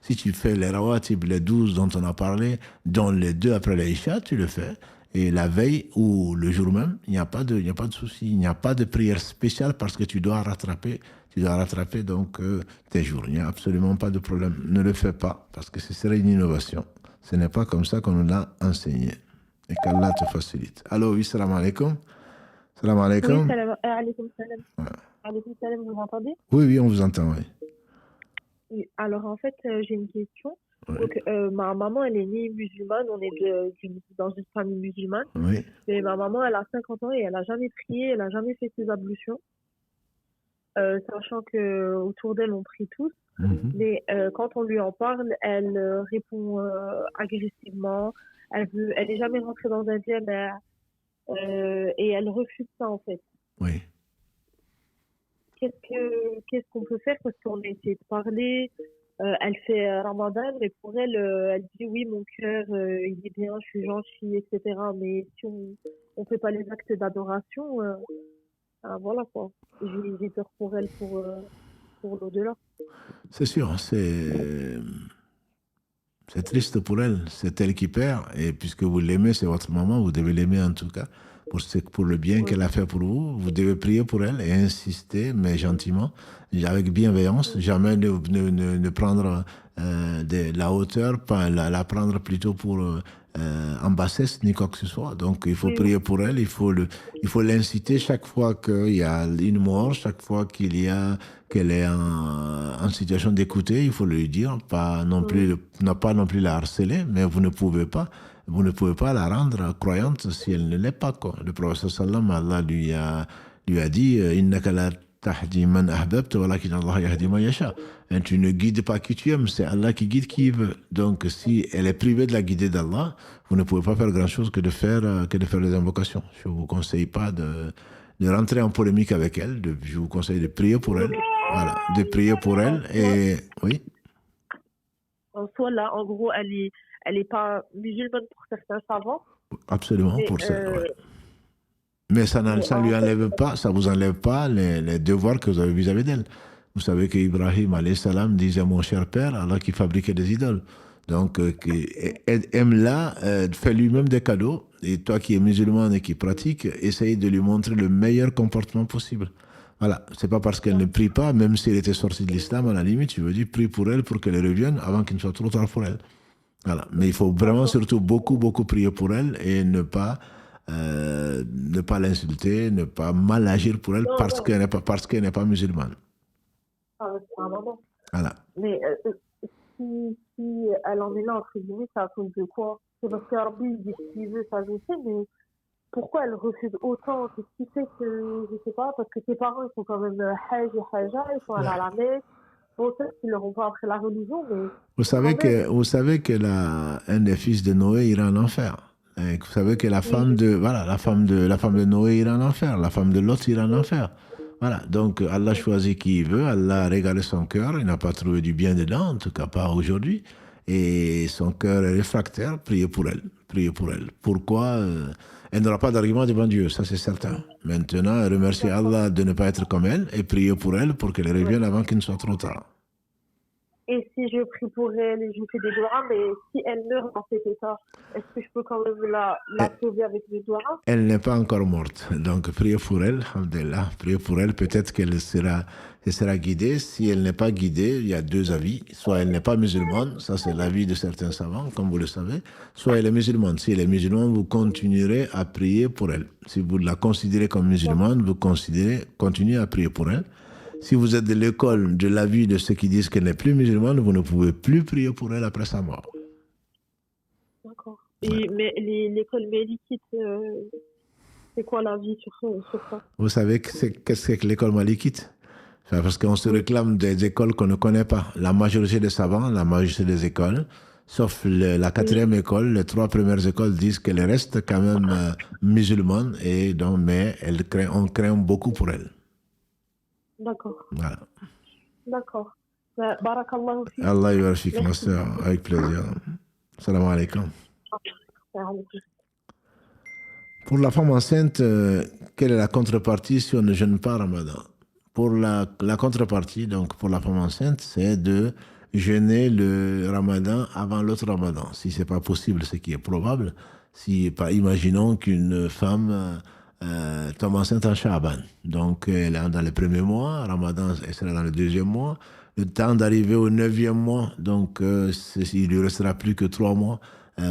si tu fais les rawatib, les 12 dont on a parlé, dont les 2 après l'Aïcha, tu le fais. Et la veille ou le jour même, il n'y a pas de souci, il n'y a pas de prière spéciale parce que tu dois rattraper donc tes jours. Il n'y a absolument pas de problème. Ne le fais pas parce que ce serait une innovation. Ce n'est pas comme ça qu'on nous l'a enseigné. Et qu'Allah te facilite. Allô, oui, salam alaikum. Salam alaikum. Oui, salam alaikum. Alaikum salam, vous m'entendez? Oui, on vous entend, oui. Oui, alors en fait, j'ai une question. Oui. Donc, ma maman, elle est née musulmane, on est dans une famille musulmane. Oui. Et ma maman, elle a 50 ans et elle n'a jamais prié, elle n'a jamais fait ses ablutions. Sachant qu'autour d'elle, on prie tous. Mhm. Mais quand on lui en parle, elle répond agressivement. Elle est jamais rentrée dans un djemme et elle refuse ça, en fait. Oui. Qu'est-ce qu'on peut faire parce qu'on a essayé de parler, elle fait Ramadan et pour elle, elle dit oui mon cœur il est bien, je suis gentille, etc. Mais si on fait pas les actes d'adoration, voilà quoi. J'ai peur pour elle pour l'au-delà. C'est sûr, C'est triste pour elle. C'est elle qui perd. Et puisque vous l'aimez, c'est votre maman, vous devez l'aimer en tout cas. Pour le bien qu'elle a fait pour vous, vous devez prier pour elle et insister, mais gentiment, avec bienveillance, jamais ne prendre de la hauteur, pas la prendre plutôt pour en bassesse ni quoi que ce soit. Donc il faut prier pour elle, il faut l'inciter chaque fois qu'il y a une mort, chaque fois qu'elle est en situation d'écouter, il faut lui dire, pas non plus la harceler, mais vous ne pouvez pas la rendre croyante si elle ne l'est pas, quoi. Le prophète sallam, Allah lui a dit innaka la tahdi man ahbabta walakin Allah yahdi man yasha. Et tu ne guides pas qui tu aimes, c'est Allah qui guide qui il veut. Donc si elle est privée de la guidée d'Allah, vous ne pouvez pas faire grand chose que de faire des invocations. Je vous conseille pas de rentrer en polémique avec elle, je vous conseille de prier pour elle. Voilà, de prier pour elle et oui. En soi, là, en gros, elle est pas musulmane pour certains savants. Absolument, pour ça. Ouais. Mais ça lui enlève pas, ça vous enlève pas les devoirs que vous avez vis-à-vis d'elle. Vous savez qu'Ibrahim alayhi salam disait mon cher père, Allah qui fabriquait des idoles. Donc, aime-la, fais lui-même des cadeaux. Et toi qui es musulman et qui pratique, essaye de lui montrer le meilleur comportement possible. Voilà, c'est pas parce qu'elle ne prie pas, même si elle était sortie de l'islam, à la limite, tu veux dire, prie pour elle pour qu'elle revienne avant qu'il ne soit trop tard pour elle. Voilà, mais il faut vraiment surtout beaucoup prier pour elle et ne pas l'insulter, ne pas mal agir pour elle parce qu'elle n'est pas musulmane. Voilà. Mais si elle en est là, entre guillemets, c'est à cause de quoi? C'est parce qu'Arbi dit ce qu'il veut, ça je sais, mais pourquoi elle refuse autant? Qu'est-ce qui fait que, je sais pas, parce que ses parents, ils sont quand même Hajj et Hajja, ils sont allés à la messe. Bon, peut-être qu'ils leur ont pas appris la religion, mais... Vous savez que un des fils de Noé ira en enfer. Et vous savez que la femme de Noé ira en enfer, la femme de Lot ira en enfer. Voilà, donc Allah choisit qui il veut, Allah a régalé son cœur, il n'a pas trouvé du bien dedans, en tout cas pas aujourd'hui, et son cœur est réfractaire, priez pour elle. Pourquoi elle n'aura pas d'argument devant Dieu, ça c'est certain. Maintenant, remerciez Allah de ne pas être comme elle, et priez pour elle pour qu'elle revienne avant qu'il ne soit trop tard. Et si je prie pour elle et je fais des doigts, mais si elle meurt dans cet état, est-ce que je peux quand même la sauver avec des doigts? Elle n'est pas encore morte. Donc, priez pour elle, alhamdoulilah. Priez pour elle. Peut-être qu'elle sera guidée. Si elle n'est pas guidée, il y a deux avis. Soit elle n'est pas musulmane, ça c'est l'avis de certains savants, comme vous le savez. Soit elle est musulmane. Si elle est musulmane, vous continuerez à prier pour elle. Si vous la considérez comme musulmane, vous continuez à prier pour elle. Si vous êtes de l'école de l'avis de ceux qui disent qu'elle n'est plus musulmane, vous ne pouvez plus prier pour elle après sa mort. D'accord. Mais l'école malikite, c'est quoi l'avis sur ça? Vous savez qu'est-ce que l'école malikite? Parce qu'on se réclame des écoles qu'on ne connaît pas. La majorité des savants, la majorité des écoles, sauf la quatrième école, les trois premières écoles disent qu'elle reste quand même musulmane, et donc, mais on craint beaucoup pour elle. D'accord. Voilà. D'accord. Barakallahu fi. Allah yubarfik, ma sœur, avec plaisir. Salam alaikum. Pour la femme enceinte, quelle est la contrepartie si on ne jeûne pas Ramadan? Pour la contrepartie, donc pour la femme enceinte, c'est de jeûner le Ramadan avant l'autre Ramadan. Si ce n'est pas possible, ce qui est probable, imaginons qu'une femme tombe enceinte en Sha'ban. Donc, elle est dans le premier mois, Ramadan, elle sera dans le deuxième mois. Le temps d'arriver au 9e mois, donc il ne lui restera plus que 3 mois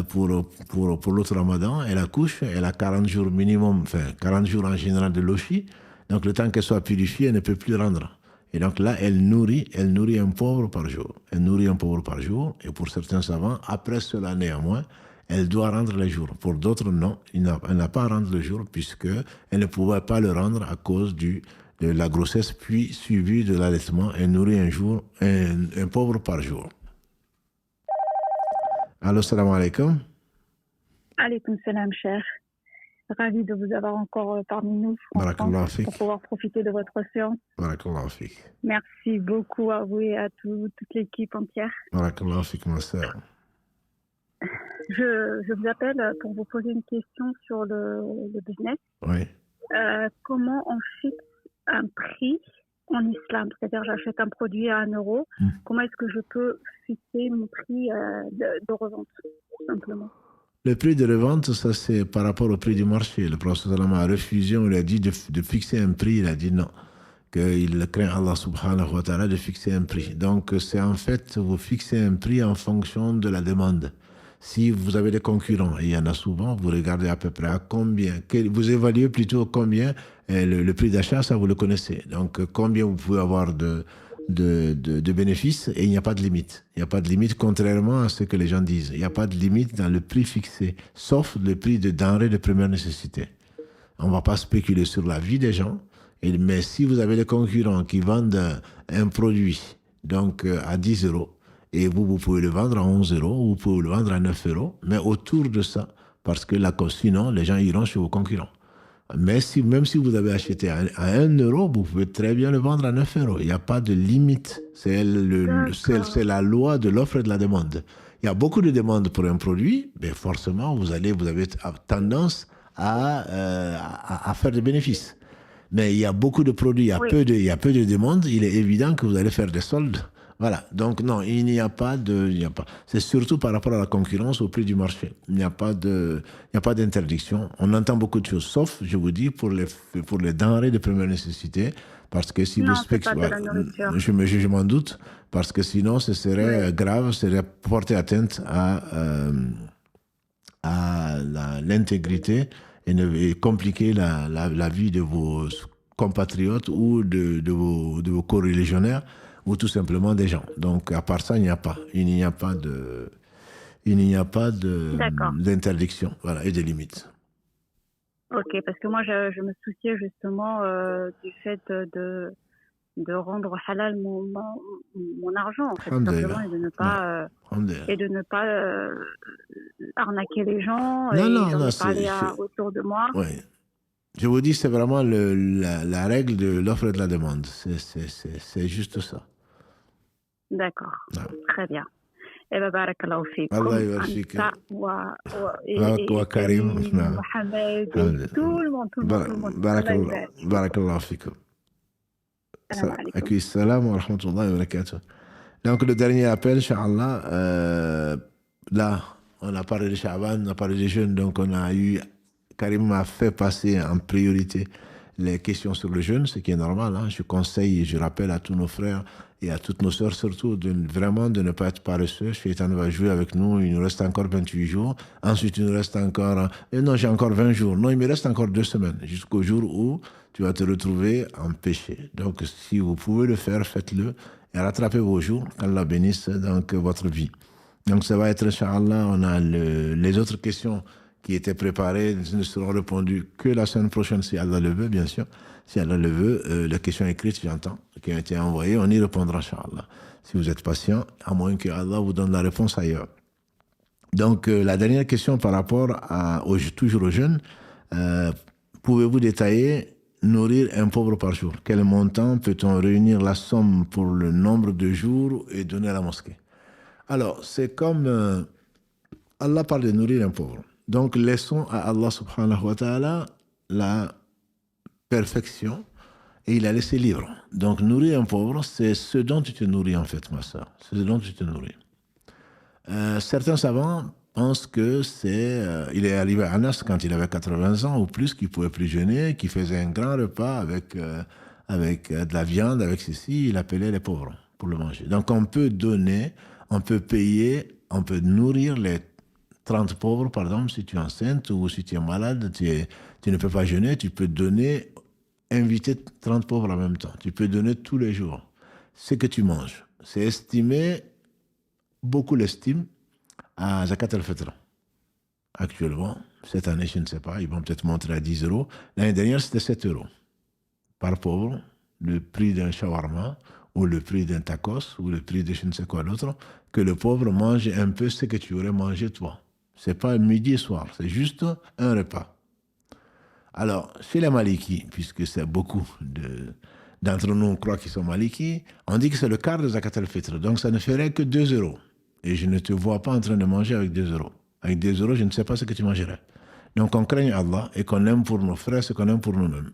pour l'autre Ramadan. Elle accouche, elle a 40 jours minimum, 40 jours en général de lochi. Donc, le temps qu'elle soit purifiée, elle ne peut plus rendre. Et donc là, elle nourrit un pauvre par jour. Elle nourrit un pauvre par jour. Et pour certains savants, après cela néanmoins, elle doit rendre les jours. Pour d'autres, non. Elle n'a pas à rendre le jour puisqu'elle ne pouvait pas le rendre à cause de la grossesse, puis suivi de l'allaitement. Elle nourrit un pauvre par jour. Allô, salam alaikum. Alaikum salam, cher. Ravi de vous avoir encore parmi nous pour pouvoir profiter de votre séance. Barakallahu fik. Merci beaucoup à vous et à toute l'équipe entière. Barakallahu fik, ma sœur. Je vous appelle pour vous poser une question sur le business. Oui. Comment on fixe un prix en islam salam. C'est-à-dire, j'achète un produit à 1 euro. Comment est-ce que je peux fixer mon prix de revente, tout simplement? Le prix de revente, ça c'est par rapport au prix du marché. Le prophète a refusé, on lui a dit de fixer un prix, il a dit non. Qu'il craint Allah subhanahu wa ta'ala de fixer un prix. Donc c'est en fait, vous fixez un prix en fonction de la demande. Si vous avez des concurrents, et il y en a souvent, vous regardez à peu près à combien, vous évaluez plutôt combien le prix d'achat, ça vous le connaissez. Donc combien vous pouvez avoir de bénéfices, et il n'y a pas de limite. Il n'y a pas de limite, contrairement à ce que les gens disent. Il n'y a pas de limite dans le prix fixé, sauf le prix de denrées de première nécessité. On ne va pas spéculer sur la vie des gens, mais si vous avez des concurrents qui vendent un produit donc à 10 euros, et vous pouvez le vendre à 11 euros, ou vous pouvez le vendre à 9 euros, mais autour de ça, parce que sinon, les gens iront chez vos concurrents. Mais même si vous avez acheté à 1 euro, vous pouvez très bien le vendre à 9 euros. Il n'y a pas de limite. C'est la loi de l'offre et de la demande. Il y a beaucoup de demandes pour un produit, mais forcément, vous avez tendance à faire des bénéfices. Mais il y a beaucoup de produits, il y a peu de demandes, il est évident que vous allez faire des soldes. Voilà. Donc non, il n'y a pas. C'est surtout par rapport à la concurrence au prix du marché. Il n'y a pas d'interdiction. On entend beaucoup de choses, sauf, je vous dis, pour les denrées de première nécessité, parce que si vous spéculez, je m'en doute, parce que sinon ce serait grave, ce serait porter atteinte à l'intégrité et compliquer la vie de vos compatriotes ou de vos co-religionnaires, ou tout simplement des gens. Donc, à part ça, il n'y a pas d'interdiction, voilà, et de limites. Ok, parce que moi, je me souciais justement du fait de rendre halal mon argent, en fait, simplement, et de ne pas arnaquer les gens, et de ne pas aller autour de moi. Oui. Je vous dis, c'est vraiment la règle de l'offre et de la demande. C'est juste ça. D'accord. Très bien. Eh bien, barakallahu fikum. Allah ybarfik. Wa Karim, Mohamed, tout le monde. Barakallahu fikum. Alaykum salam wa rahmatullahi wa barakatuh. Donc, le dernier appel, Inch'Allah, là, on a parlé de Sha'ban, on a parlé des jeunes, donc Karim a fait passer en priorité les questions sur le jeûne, ce qui est normal. Hein. Je conseille et je rappelle à tous nos frères et à toutes nos sœurs surtout vraiment de ne pas être paresseux. Shaitan va jouer avec nous, il nous reste encore 28 jours. Ensuite, il nous reste encore... non, j'ai encore 20 jours. Non, il me reste encore 2 semaines, jusqu'au jour où tu vas te retrouver en péché. Donc, si vous pouvez le faire, faites-le et rattrapez vos jours, qu'Allah bénisse donc votre vie. Donc, ça va être, Inch'Allah, on a les autres questions qui étaient préparées ne seront répondues que la semaine prochaine, si Allah le veut, bien sûr. Si Allah le veut, les questions écrites, j'entends, qui ont été envoyées, on y répondra, Inch'Allah. Si vous êtes patient, à moins que Allah vous donne la réponse ailleurs. Donc, la dernière question par rapport toujours aux jeunes, pouvez-vous détailler nourrir un pauvre par jour? Quel montant peut-on réunir la somme pour le nombre de jours et donner à la mosquée? Alors, c'est comme Allah parle de nourrir un pauvre. Donc, laissons à Allah subhanahu wa ta'ala la perfection et il a laissé libre. Donc, nourrir un pauvre, c'est ce dont tu te nourris en fait, ma soeur. C'est ce dont tu te nourris. Certains savants pensent que il est arrivé à Anas quand il avait 80 ans ou plus, qu'il ne pouvait plus jeûner, qu'il faisait un grand repas avec de la viande, avec ceci, il appelait les pauvres pour le manger. Donc, on peut donner, on peut payer, on peut nourrir les 30 pauvres, par exemple, si tu es enceinte ou si tu es malade, tu ne peux pas jeûner, tu peux donner, inviter 30 pauvres en même temps. Tu peux donner tous les jours ce que tu manges. C'est estimé, beaucoup l'estiment, à Zakat al-Fitr. Actuellement, cette année, je ne sais pas, ils vont peut-être monter à 10 euros. L'année dernière, c'était 7 euros par pauvre, le prix d'un shawarma ou le prix d'un tacos ou le prix de je ne sais quoi d'autre, que le pauvre mange un peu ce que tu aurais mangé toi. C'est pas midi et soir, c'est juste un repas. Alors, chez les Malikis, puisque c'est beaucoup d'entre nous croient qu'ils sont Malikis, on dit que c'est le quart de Zakat al-Fitr, donc ça ne ferait que 2 euros. Et je ne te vois pas en train de manger avec 2 euros. Avec 2 euros, je ne sais pas ce que tu mangerais. Donc on craigne Allah et qu'on aime pour nos frères ce qu'on aime pour nous-mêmes.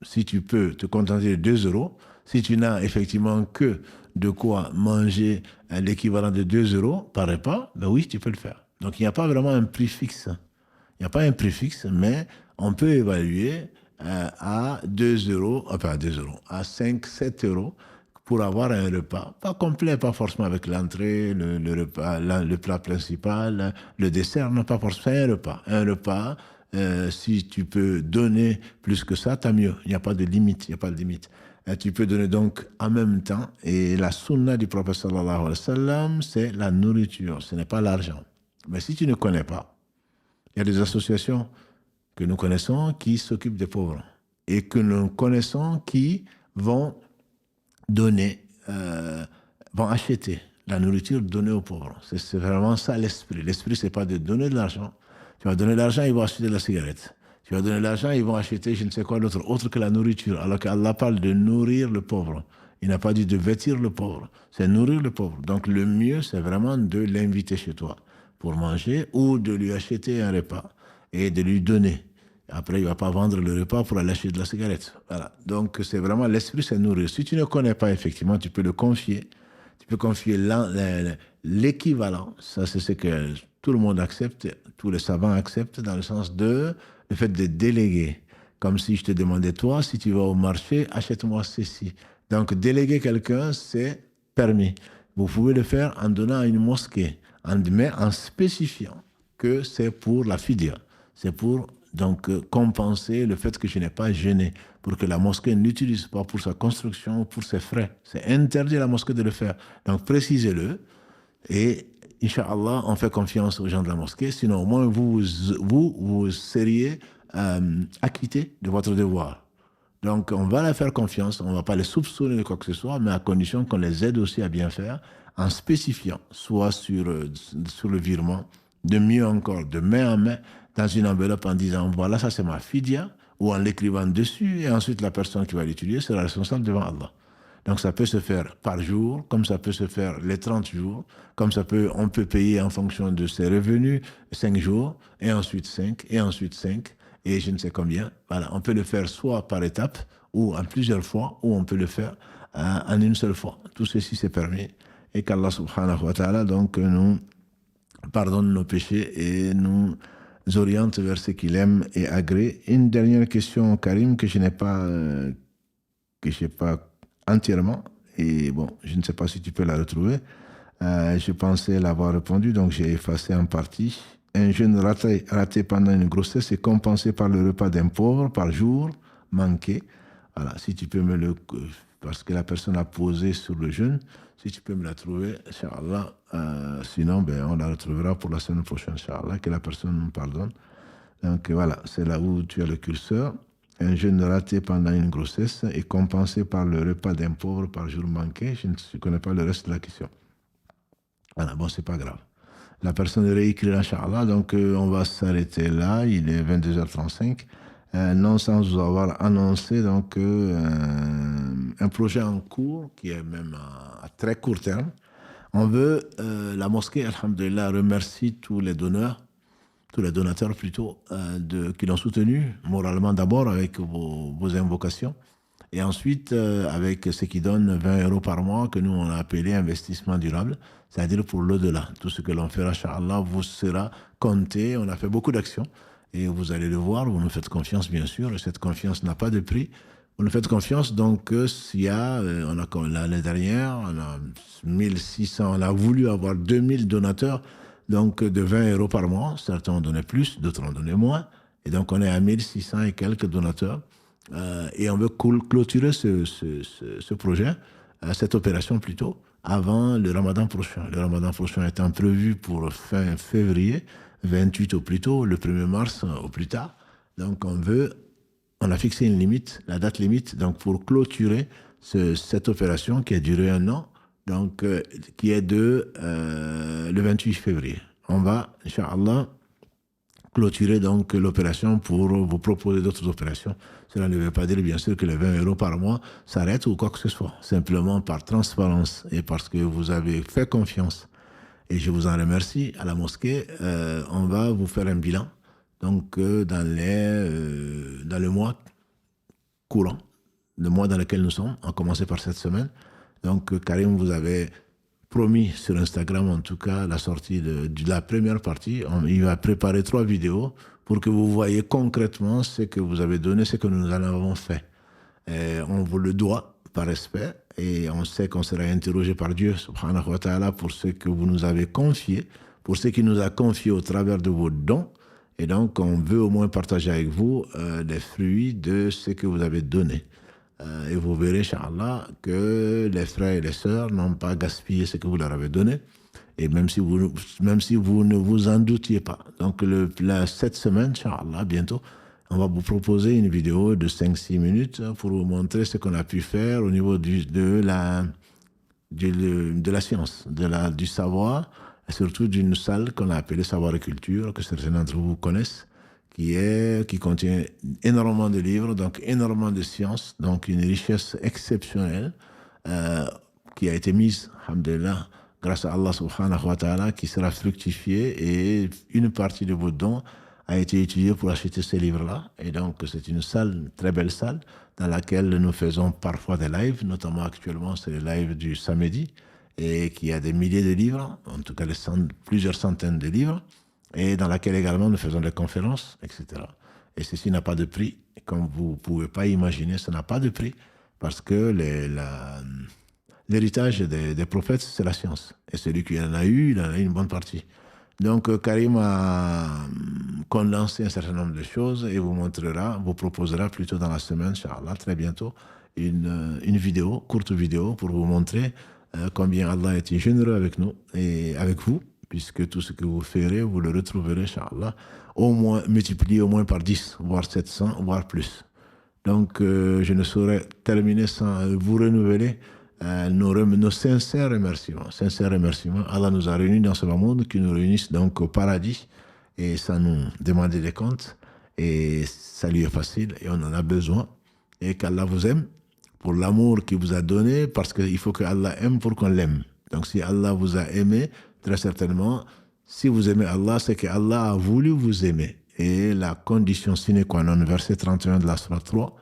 Si tu peux te contenter de 2 euros, Si tu n'as effectivement que de quoi manger l'équivalent de 2 euros par repas, ben oui, tu peux le faire. Donc, il n'y a pas vraiment un prix fixe. Il n'y a pas un prix fixe, mais on peut évaluer à 2 euros, enfin à 2 euros, à 5, 7 euros pour avoir un repas, pas complet, pas forcément avec l'entrée, le repas, le plat principal, le dessert, non, pas forcément un repas. Un repas, si tu peux donner plus que ça, tant mieux. Il n'y a pas de limite, il n'y a pas de limite. Tu peux donner donc en même temps, et la sunna du prophète sallallahu alayhi wa sallam, c'est la nourriture, ce n'est pas l'argent. Mais si tu ne connais pas, il y a des associations que nous connaissons qui s'occupent des pauvres et que nous connaissons qui vont donner, vont acheter la nourriture donnée aux pauvres. C'est vraiment ça l'esprit. L'esprit, c'est pas de donner de l'argent. Tu vas donner de l'argent, ils vont acheter de la cigarette. Tu vas donner de l'argent, ils vont acheter je ne sais quoi d'autre, autre que la nourriture. Alors qu'Allah parle de nourrir le pauvre. Il n'a pas dit de vêtir le pauvre. C'est nourrir le pauvre. Donc le mieux, c'est vraiment de l'inviter chez toi pour manger ou de lui acheter un repas et de lui donner. Après, il ne va pas vendre le repas pour aller acheter de la cigarette. Voilà. Donc, c'est vraiment l'esprit, c'est nourrir. Si tu ne connais pas, effectivement, tu peux le confier. Tu peux confier l'équivalent. Ça, c'est ce que tout le monde accepte, tous les savants acceptent, dans le sens de le fait de déléguer. Comme si je te demandais, toi, si tu vas au marché, achète-moi ceci. Donc, déléguer quelqu'un, c'est permis. Vous pouvez le faire en donnant à une mosquée, mais en spécifiant que c'est pour la fidya. C'est pour donc compenser le fait que je n'ai pas jeûné, pour que la mosquée ne l'utilise pas pour sa construction ou pour ses frais. C'est interdit à la mosquée de le faire. Donc précisez-le et Inch'Allah, on fait confiance aux gens de la mosquée, sinon au moins vous seriez acquittés de votre devoir. Donc on va leur faire confiance, on ne va pas les soupçonner de quoi que ce soit, mais à condition qu'on les aide aussi à bien faire, en spécifiant, soit sur le virement, de mieux encore, de main en main, dans une enveloppe en disant, voilà, ça c'est ma fidya, ou en l'écrivant dessus, et ensuite la personne qui va l'utiliser sera responsable devant Allah. Donc ça peut se faire par jour, comme ça peut se faire les 30 jours, comme on peut payer en fonction de ses revenus 5 jours, et ensuite 5, et ensuite 5, et je ne sais combien. Voilà, on peut le faire soit par étapes, ou en plusieurs fois, ou on peut le faire en une seule fois. Tout ceci c'est permis, et qu'Allah subhanahu wa ta'ala donc nous pardonne nos péchés et nous oriente vers ce qu'il aime et agrée. Une dernière question, Karim, que je n'ai pas entièrement, et bon, je ne sais pas si tu peux la retrouver. Je pensais l'avoir répondu, donc j'ai effacé en partie. Un jeûne raté pendant une grossesse est compensé par le repas d'un pauvre par jour manqué. Voilà, si tu peux parce que la personne a posé sur le jeûne, si tu peux me la trouver, Inch'Allah. Sinon, on la retrouvera pour la semaine prochaine, Inch'Allah, que la personne nous pardonne. Donc voilà, c'est là où tu as le curseur. Un jeûne raté pendant une grossesse est compensé par le repas d'un pauvre par jour manqué. Je ne connais pas le reste de la question. Voilà, bon, c'est pas grave. La personne réécrira, Inch'Allah, donc on va s'arrêter là. Il est 22h35. Non sans vous avoir annoncé donc un projet en cours qui est même à très court terme. On veut, la mosquée, alhamdulillah, remercie tous les donateurs plutôt, qui l'ont soutenu, moralement d'abord avec vos invocations, et ensuite avec ce qui donne 20 € par mois, que nous on a appelé investissement durable, c'est-à-dire pour l'au-delà. Tout ce que l'on fait, Inch'Allah, vous sera compté. On a fait beaucoup d'actions. Et vous allez le voir, vous nous faites confiance, bien sûr, et cette confiance n'a pas de prix. Vous nous faites confiance, donc s'il y a, l'année dernière, on a 1600, on a voulu avoir 2000 donateurs, donc de 20 € par mois. Certains ont donné plus, d'autres ont donné moins. Et donc on est à 1600 et quelques donateurs. Et on veut clôturer ce projet, cette opération plutôt, avant le Ramadan prochain. Le Ramadan prochain étant prévu pour fin février, 28 au plus tôt, le 1er mars au plus tard. Donc on a fixé une limite, la date limite, donc pour clôturer cette opération qui a duré 1 an, donc qui est le 28 février. On va, Inch'Allah, clôturer donc l'opération pour vous proposer d'autres opérations. Cela ne veut pas dire bien sûr que les 20 € par mois s'arrêtent ou quoi que ce soit. Simplement par transparence et parce que vous avez fait confiance. Et je vous en remercie. À la mosquée, on va vous faire un bilan. Donc, dans le mois courant, le mois dans lequel nous sommes, en commençant par cette semaine. Donc, Karim vous avait promis sur Instagram, en tout cas, la sortie de la première partie. Il va préparer 3 vidéos pour que vous voyez concrètement ce que vous avez donné, ce que nous en avons fait. Et on vous le doit par respect et on sait qu'on sera interrogé par Dieu, subhanahu wa ta'ala, pour ce que vous nous avez confié, pour ce qu'il nous a confié au travers de vos dons. Et donc, on veut au moins partager avec vous les fruits de ce que vous avez donné. Et vous verrez, Inch'Allah, que les frères et les sœurs n'ont pas gaspillé ce que vous leur avez donné. Et même si vous ne vous en doutiez pas. Donc, cette semaine, Inch'Allah, bientôt, on va vous proposer une vidéo de 5-6 minutes pour vous montrer ce qu'on a pu faire au niveau de la science, du savoir, et surtout d'une salle qu'on a appelée Savoir et Culture, que certains d'entre vous connaissent, qui contient énormément de livres, donc énormément de sciences, donc une richesse exceptionnelle qui a été mise, alhamdulillah, grâce à Allah subhanahu wa ta'ala, qui sera fructifiée, et une partie de vos dons a été utilisée pour acheter ces livres-là. Et donc, c'est une salle, très belle salle, dans laquelle nous faisons parfois des lives, notamment actuellement, c'est le live du samedi, et qui a des milliers de livres, en tout cas plusieurs centaines de livres, et dans laquelle également nous faisons des conférences, etc. Et ceci n'a pas de prix. Comme vous ne pouvez pas imaginer, ça n'a pas de prix, parce que l'héritage des prophètes, c'est la science. Et celui qui en a eu, il en a eu une bonne partie. Donc, Karim a condensé un certain nombre de choses et vous proposera plutôt dans la semaine, Inch'Allah, très bientôt, une vidéo, courte vidéo, pour vous montrer combien Allah a été généreux avec nous et avec vous, puisque tout ce que vous ferez, vous le retrouverez, Inch'Allah, multiplié au moins par 10, voire 700, voire plus. Donc, je ne saurais terminer sans vous renouveler nos sincères remerciements. Allah nous a réunis dans ce monde, qui nous réunisse donc au paradis, et sans nous demander des comptes, et ça lui est facile, et on en a besoin, et qu'Allah vous aime pour l'amour qu'il vous a donné, parce qu'il faut que Allah aime pour qu'on l'aime. Donc si Allah vous a aimé, très certainement, si vous aimez Allah, c'est que Allah a voulu vous aimer. Et la condition sine qua non, verset 31 de la sourate 3,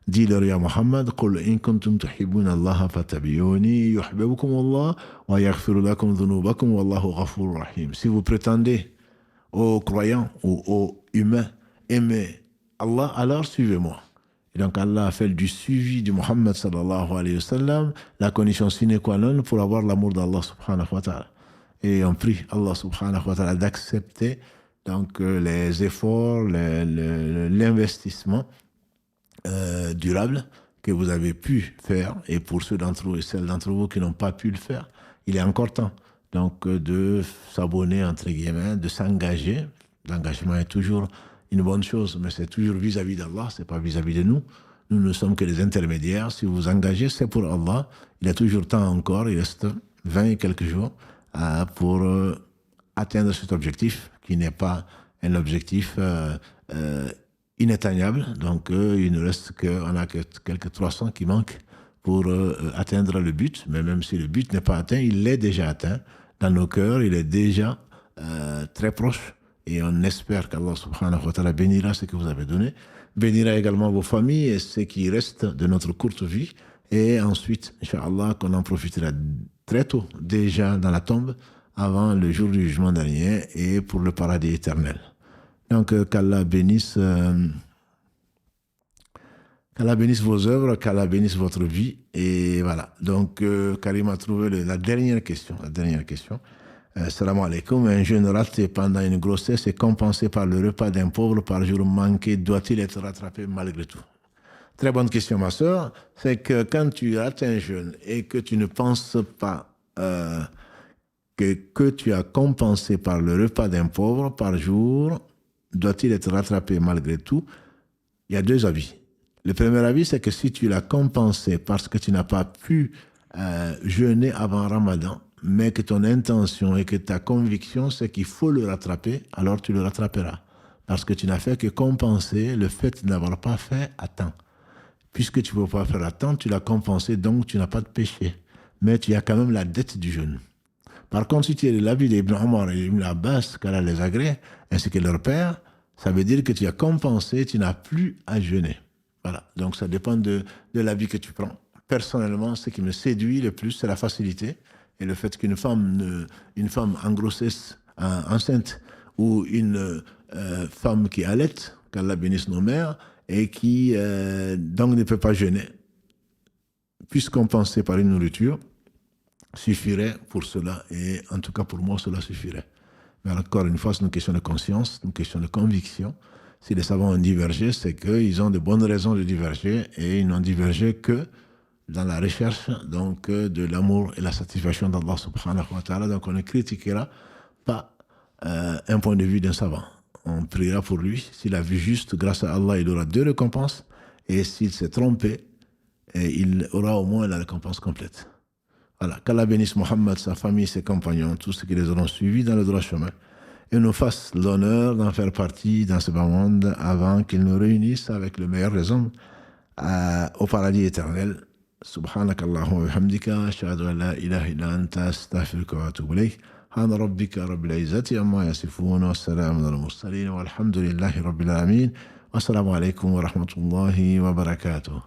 dis-leur ya Muhammad, qul in kuntum tuhibbuna Allah fattabi'uni yuhibbukum Allah wa yaghfir lakum dhunubakum wallahu ghafurur rahim. Si vous prétendez aux croyants ou aux humains aimer Allah, alors suivez-moi. Et donc Allah a fait du suivi du Muhammad sallallahu alayhi wa sallam la condition sine qua non pour avoir l'amour d'Allah subhanahu wa ta'ala. Et on prie Allah subhanahu wa ta'ala d'accepter donc les efforts, l'investissement durable que vous avez pu faire, et pour ceux d'entre vous et celles d'entre vous qui n'ont pas pu le faire, il est encore temps donc de s'abonner, entre guillemets, de s'engager. L'engagement est toujours une bonne chose, mais c'est toujours vis-à-vis d'Allah, c'est pas vis-à-vis de nous. Nous ne sommes que des intermédiaires. Si vous vous engagez, c'est pour Allah. Il y a toujours temps encore, il reste 20 et quelques jours pour atteindre cet objectif, qui n'est pas un objectif inatteignable. Donc, il ne reste qu'on a quelques 300 qui manquent pour atteindre le but. Mais même si le but n'est pas atteint, il est déjà atteint. Dans nos cœurs, il est déjà très proche. Et on espère qu'Allah subhanahu wa ta'ala bénira ce que vous avez donné, bénira également vos familles et ce qui reste de notre courte vie. Et ensuite, Inch'Allah, qu'on en profitera très tôt, déjà dans la tombe, avant le jour du jugement dernier et pour le paradis éternel. Donc, qu'Allah bénisse vos œuvres, qu'Allah bénisse votre vie. Et voilà. Donc, Karim a trouvé la dernière question. Salam alaikum. Un jeune raté pendant une grossesse est compensé par le repas d'un pauvre par jour manqué. Doit-il être rattrapé malgré tout? Très bonne question, ma sœur. C'est que quand tu rates un jeûne et que tu ne penses pas que tu as compensé par le repas d'un pauvre par jour, doit-il être rattrapé malgré tout? Il y a 2 avis. Le premier avis, c'est que si tu l'as compensé parce que tu n'as pas pu jeûner avant Ramadan, mais que ton intention et que ta conviction, c'est qu'il faut le rattraper, alors tu le rattraperas. Parce que tu n'as fait que compenser le fait de n'avoir pas fait à temps. Puisque tu ne peux pas faire à temps, tu l'as compensé, donc tu n'as pas de péché. Mais tu as quand même la dette du jeûne. Par contre, si tu es de l'avis d'Ibn Omar et Ibn Abbas, qu'Allah les agrée, ainsi que leur père, ça veut dire que tu as compensé, tu n'as plus à jeûner. Voilà, donc ça dépend de la vie que tu prends. Personnellement, ce qui me séduit le plus, c'est la facilité et le fait qu'une femme, en grossesse, enceinte, ou une femme qui allaite, qu'Allah bénisse nos mères, et qui donc ne peut pas jeûner, puisse compenser par une nourriture, suffirait pour cela, et en tout cas pour moi, cela suffirait. Mais encore une fois, c'est une question de conscience, une question de conviction. Si les savants ont divergé, c'est qu'ils ont de bonnes raisons de diverger, et ils n'ont divergé que dans la recherche donc, de l'amour et la satisfaction d'Allah subhanahu wa ta'ala. Donc on ne critiquera pas un point de vue d'un savant. On priera pour lui. S'il a vu juste, grâce à Allah, il aura 2 récompenses. Et s'il s'est trompé, il aura au moins la récompense complète. Voilà. Qu'Allah bénisse Mohammed, sa famille, ses compagnons, tous ceux qui les auront suivis dans le droit chemin. Et nous fasse l'honneur d'en faire partie dans ce bas monde avant qu'il nous réunisse avec le meilleur des hommes au paradis éternel. سبحانك اللهم وبحمدك أشهد أن لا إله إلا أنت أستغفرك وأتوب إليك سبحان ربك رب العزة عما يصفون والسلام على المرسلين والحمد لله رب العالمين والسلام عليكم ورحمة الله وبركاته.